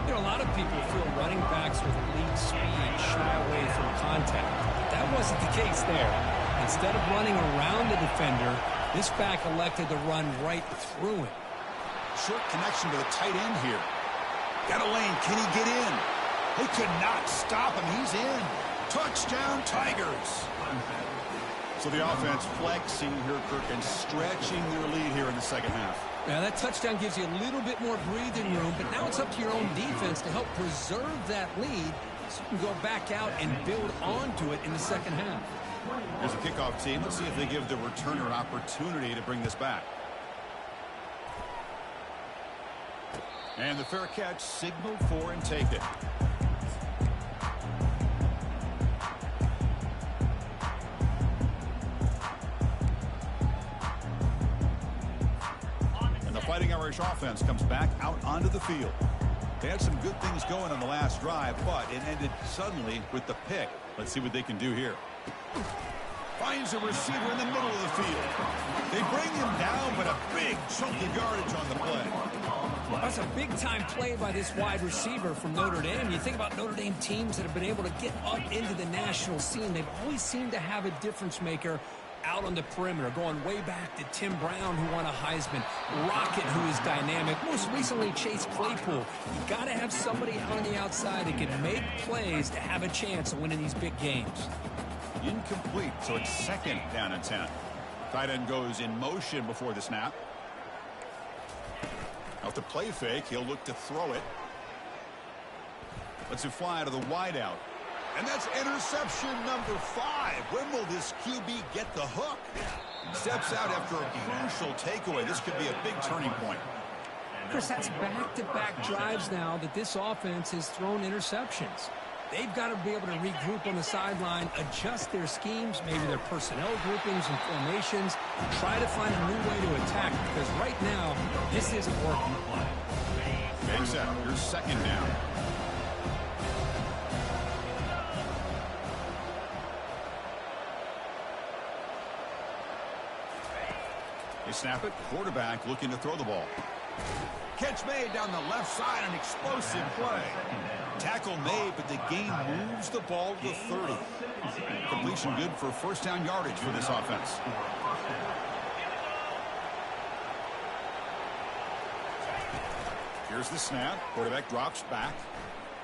You know, a lot of people feel running backs with elite speed shy away from contact, but that wasn't the case there. Instead of running around the defender, this back elected to run right through him. Short connection to the tight end here. Got a lane. Can he get in? They could not stop him. He's in. Touchdown, Tigers. So the offense flexing here, Kirk, and stretching their lead here in the second half. Now, that touchdown gives you a little bit more breathing room, but now it's up to your own defense to help preserve that lead so you can go back out and build onto it in the second half. Here's a kickoff team. Let's see if they give the returner an opportunity to bring this back. And the fair catch signaled for and taken. And the Fighting Irish offense comes back out onto the field. They had some good things going on the last drive, but it ended suddenly with the pick. Let's see what they can do here. Finds a receiver in the middle of the field. They bring him down, but a big chunk of yardage on the play. That's a big-time play by this wide receiver from Notre Dame. You think about Notre Dame teams that have been able to get up into the national scene. They've always seemed to have a difference maker out on the perimeter, going way back to Tim Brown, who won a Heisman, Rocket, who is dynamic, most recently Chase Claypool. You got to have somebody out on the outside that can make plays to have a chance of winning these big games. Incomplete, so it's second down and 10. Tight end goes in motion before the snap. Off the play fake, he'll look to throw it. Lets it fly to the wideout. And that's interception number 5. When will this QB get the hook? Steps out after a crucial takeaway. This could be a big turning point. Chris, that's back-to-back drives now that this offense has thrown interceptions. They've got to be able to regroup on the sideline, adjust their schemes, maybe their personnel groupings and formations, try to find a new way to attack, because right now, this isn't working. Makes that. Here's second down. They snap it. Quarterback looking to throw the ball. Catch made down the left side, an explosive play. Tackle made, but the gain moves the ball to the 30. Completion good for first down yardage for this offense. Here's the snap. Quarterback drops back.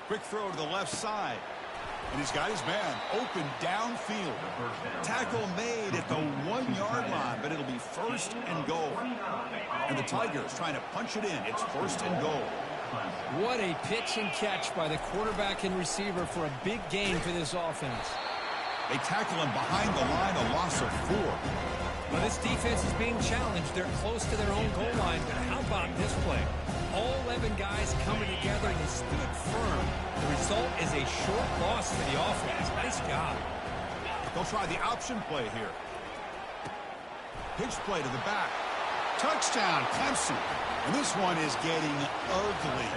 Quick throw to the left side. And he's got his man open downfield. Tackle made at the 1-yard line, but it'll be first and goal. And the Tigers trying to punch it in. It's first and goal. What a pitch and catch by the quarterback and receiver for a big gain for this offense. They tackle him behind the line, a loss of 4. Well, this defense is being challenged. They're close to their own goal line, but how about this play? All 11 guys coming together, and they stood firm. The result is a short loss for the offense. Nice job. They'll try the option play here. Pitch play to the back. Touchdown, Clemson. And this one is getting ugly.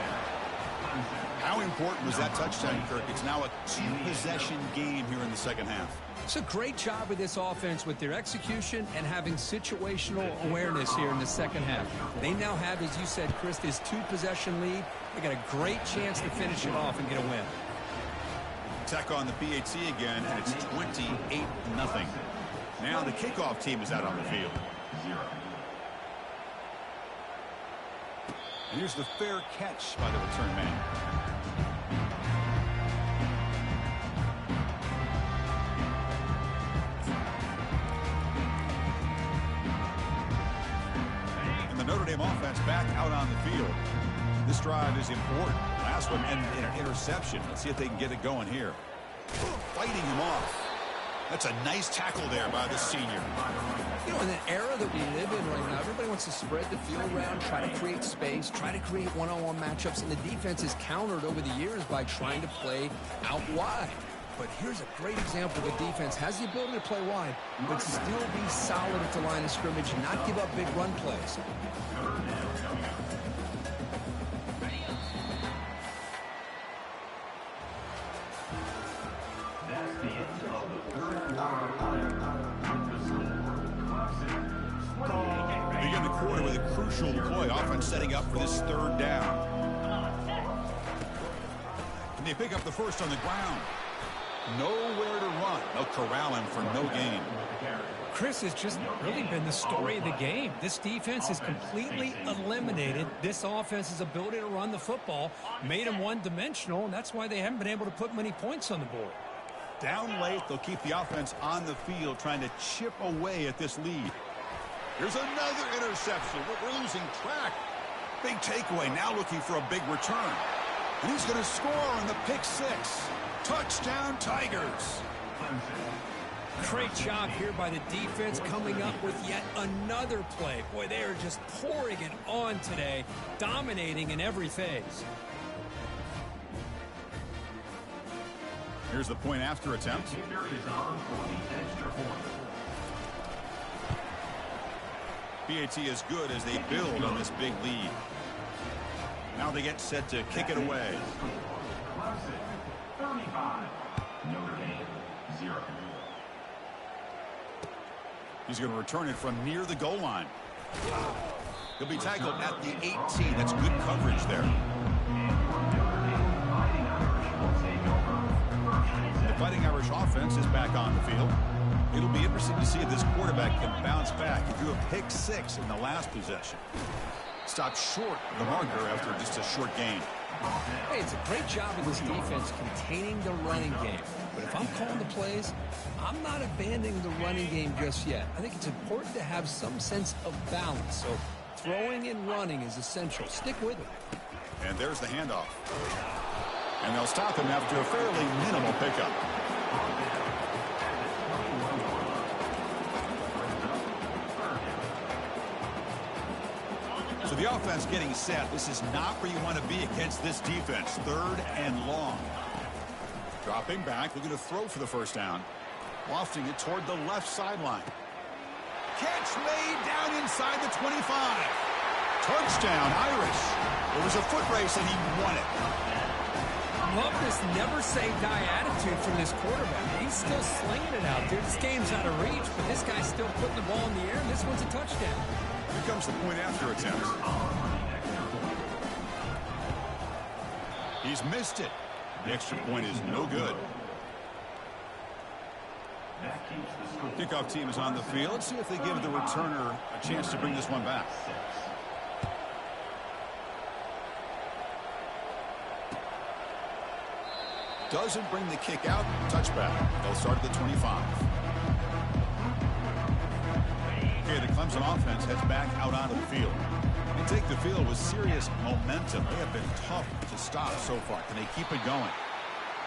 How important was that touchdown, Kirk? It's now a 2-possession game here in the second half. It's a great job with this offense with their execution and having situational awareness here in the second half. They now have, as you said, Chris, this 2-possession lead. They got a great chance to finish it off and get a win. Tech on the PAT again, and it's 28-0. Now the kickoff team is out on the field. And here's the fair catch by the return man. And the Notre Dame offense back out on the field. This drive is important. Last one ended in an interception. Let's see if they can get it going here. Fighting him off. That's a nice tackle there by the senior. You know, in the era that we live in right now, everybody wants to spread the field around, try to create space, try to create one-on-one matchups, and the defense is countered over the years by trying to play out wide. But here's a great example of a defense has the ability to play wide, but still be solid at the line of scrimmage and not give up big run plays. Begin the quarter with a crucial play. Offense setting up for this third down. And they pick up the first on the ground. Nowhere to run. They'll corral him for no gain. Chris, has just really been the story of the game. This defense has completely eliminated this offense's ability to run the football, made them one-dimensional, and that's why they haven't been able to put many points on the board. Down late, they'll keep the offense on the field, trying to chip away at this lead. Here's another interception. We're losing track. Big takeaway, now looking for a big return. And he's going to score on the pick six. Touchdown, Tigers. Great job here by the defense coming up with yet another play. Boy, they are just pouring it on today, dominating in every phase. Here's the point after attempt. PAT is good as they build on this big lead. Now they get set to kick it away. 35. Notre Dame, 0. He's going to return it from near the goal line. He'll be tackled at the 18. That's good coverage there. The Fighting Irish offense is back on the field. It'll be interesting to see if this quarterback can bounce back. He threw a pick six in the last possession. Stopped short of the marker after just a short gain. Hey, it's a great job of this defense containing the running game. But if I'm calling the plays, I'm not abandoning the running game just yet. I think it's important to have some sense of balance. So throwing and running is essential. Stick with it. And there's the handoff. And they'll stop him after a fairly minimal pickup. So the offense getting set. This is not where you want to be against this defense. 3rd and long. Dropping back, looking to throw for the first down. Lofting it toward the left sideline. Catch made down inside the 25. Touchdown, Irish. It was a foot race and he won it. Love this never-say-die attitude from this quarterback. He's still slinging it out, dude. This game's out of reach, but this guy's still putting the ball in the air, and this one's a touchdown. Here comes the point after attempt. He's missed it. The extra point is no good. Kickoff team is on the field. Let's see if they give the returner a chance to bring this one back. Doesn't bring the kick out. Touchback. They'll start at the 25. Okay, the Clemson offense heads back out onto the field. They take the field with serious momentum. They have been tough to stop so far. Can they keep it going?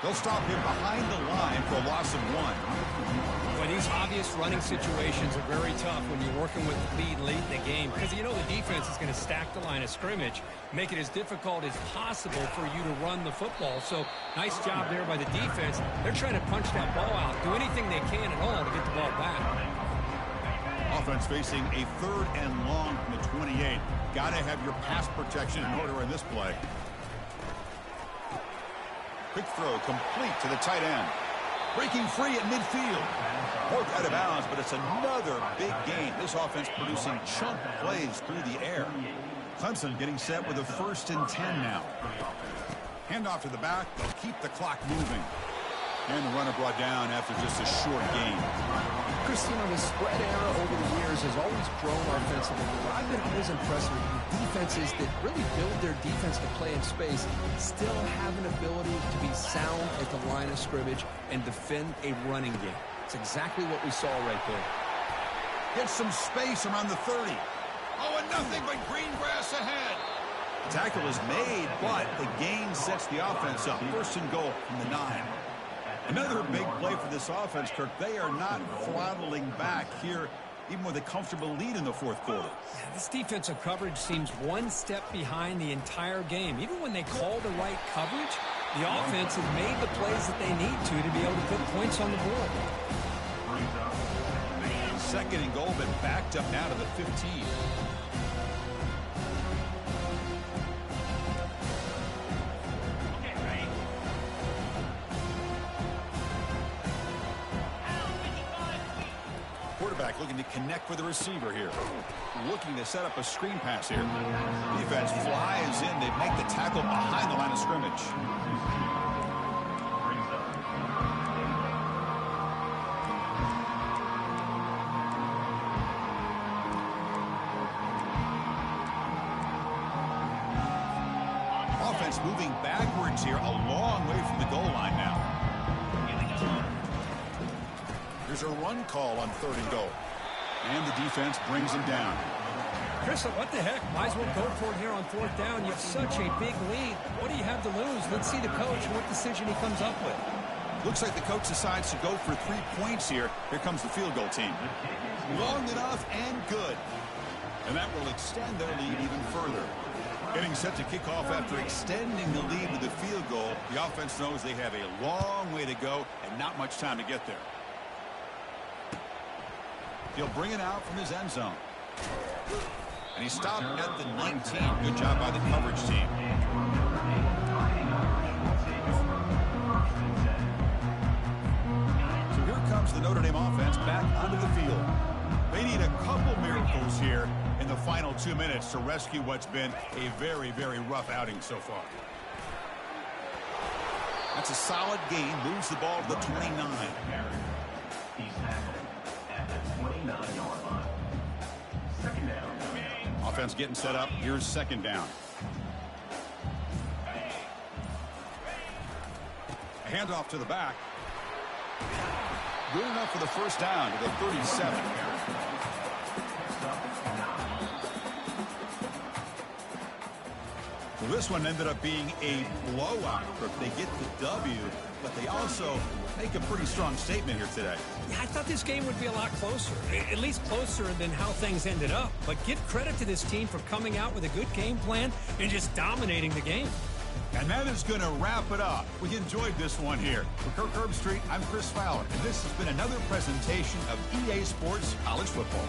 They'll stop him behind the line for a loss of 1. Boy, these obvious running situations are very tough when you're working with the lead late in the game because you know the defense is going to stack the line of scrimmage, make it as difficult as possible for you to run the football. So nice job there by the defense. They're trying to punch that ball out, do anything they can at all to get the ball back. Offense facing a 3rd and long from the 28. Got to have your pass protection in order in this play. Quick throw complete to the tight end. Breaking free at midfield. Worked out of bounds, but it's another big game. This offense producing chunk plays through the air. Clemson getting set with a 1st and 10 now. Handoff to the back. They'll keep the clock moving. And the runner brought down after just a short gain. Chris, you know, the spread era over the years has always grown offensively. I've been always impressed with the defenses that really build their defense to play in space, still have an ability to be sound at the line of scrimmage and defend a running game. It's exactly what we saw right there. Gets some space around the 30. Oh, and nothing but green grass ahead. The tackle is made, but the gain sets the offense up. 1st and goal from the 9. Another big play for this offense, Kirk. They are not throttling back here, even with a comfortable lead in the 4th quarter. Yeah, this defensive coverage seems one step behind the entire game. Even when they call the right coverage, the offense has made the plays that they need to be able to put points on the board. 2nd and goal, but backed up now to the 15. Quarterback looking to connect with the receiver here. Looking to set up a screen pass here. Defense flies in. They make the tackle behind the line of scrimmage. offense moving backwards here, a long way from the goal line now. Here's a run call on 3rd and goal. And the defense brings him down. Chris, what the heck? Might as well go for it here on 4th down. You have such a big lead. What do you have to lose? Let's see the coach and what decision he comes up with. Looks like the coach decides to go for 3 points here. Here comes the field goal team. Long enough and good. And that will extend their lead even further. Getting set to kick off after extending the lead with the field goal. The offense knows they have a long way to go and not much time to get there. He'll bring it out from his end zone. And he stopped at the 19. Good job by the coverage team. So here comes the Notre Dame offense back onto the field. They need a couple miracles here in the final 2 minutes to rescue what's been a very, very rough outing so far. That's a solid gain. Moves the ball to the 29. He's tackled at the 29-yard line. Second down. Offense getting set up. Here's 2nd down. A handoff to the back. Good enough for the 1st down to the 37. Well, this one ended up being a blowout. They get the W, but they also make a pretty strong statement here today. Yeah, I thought this game would be a lot closer, at least closer than how things ended up. But give credit to this team for coming out with a good game plan and just dominating the game. And that is going to wrap it up. We enjoyed this one here. For Kirk Herbstreit, I'm Chris Fowler, and this has been another presentation of EA Sports College Football.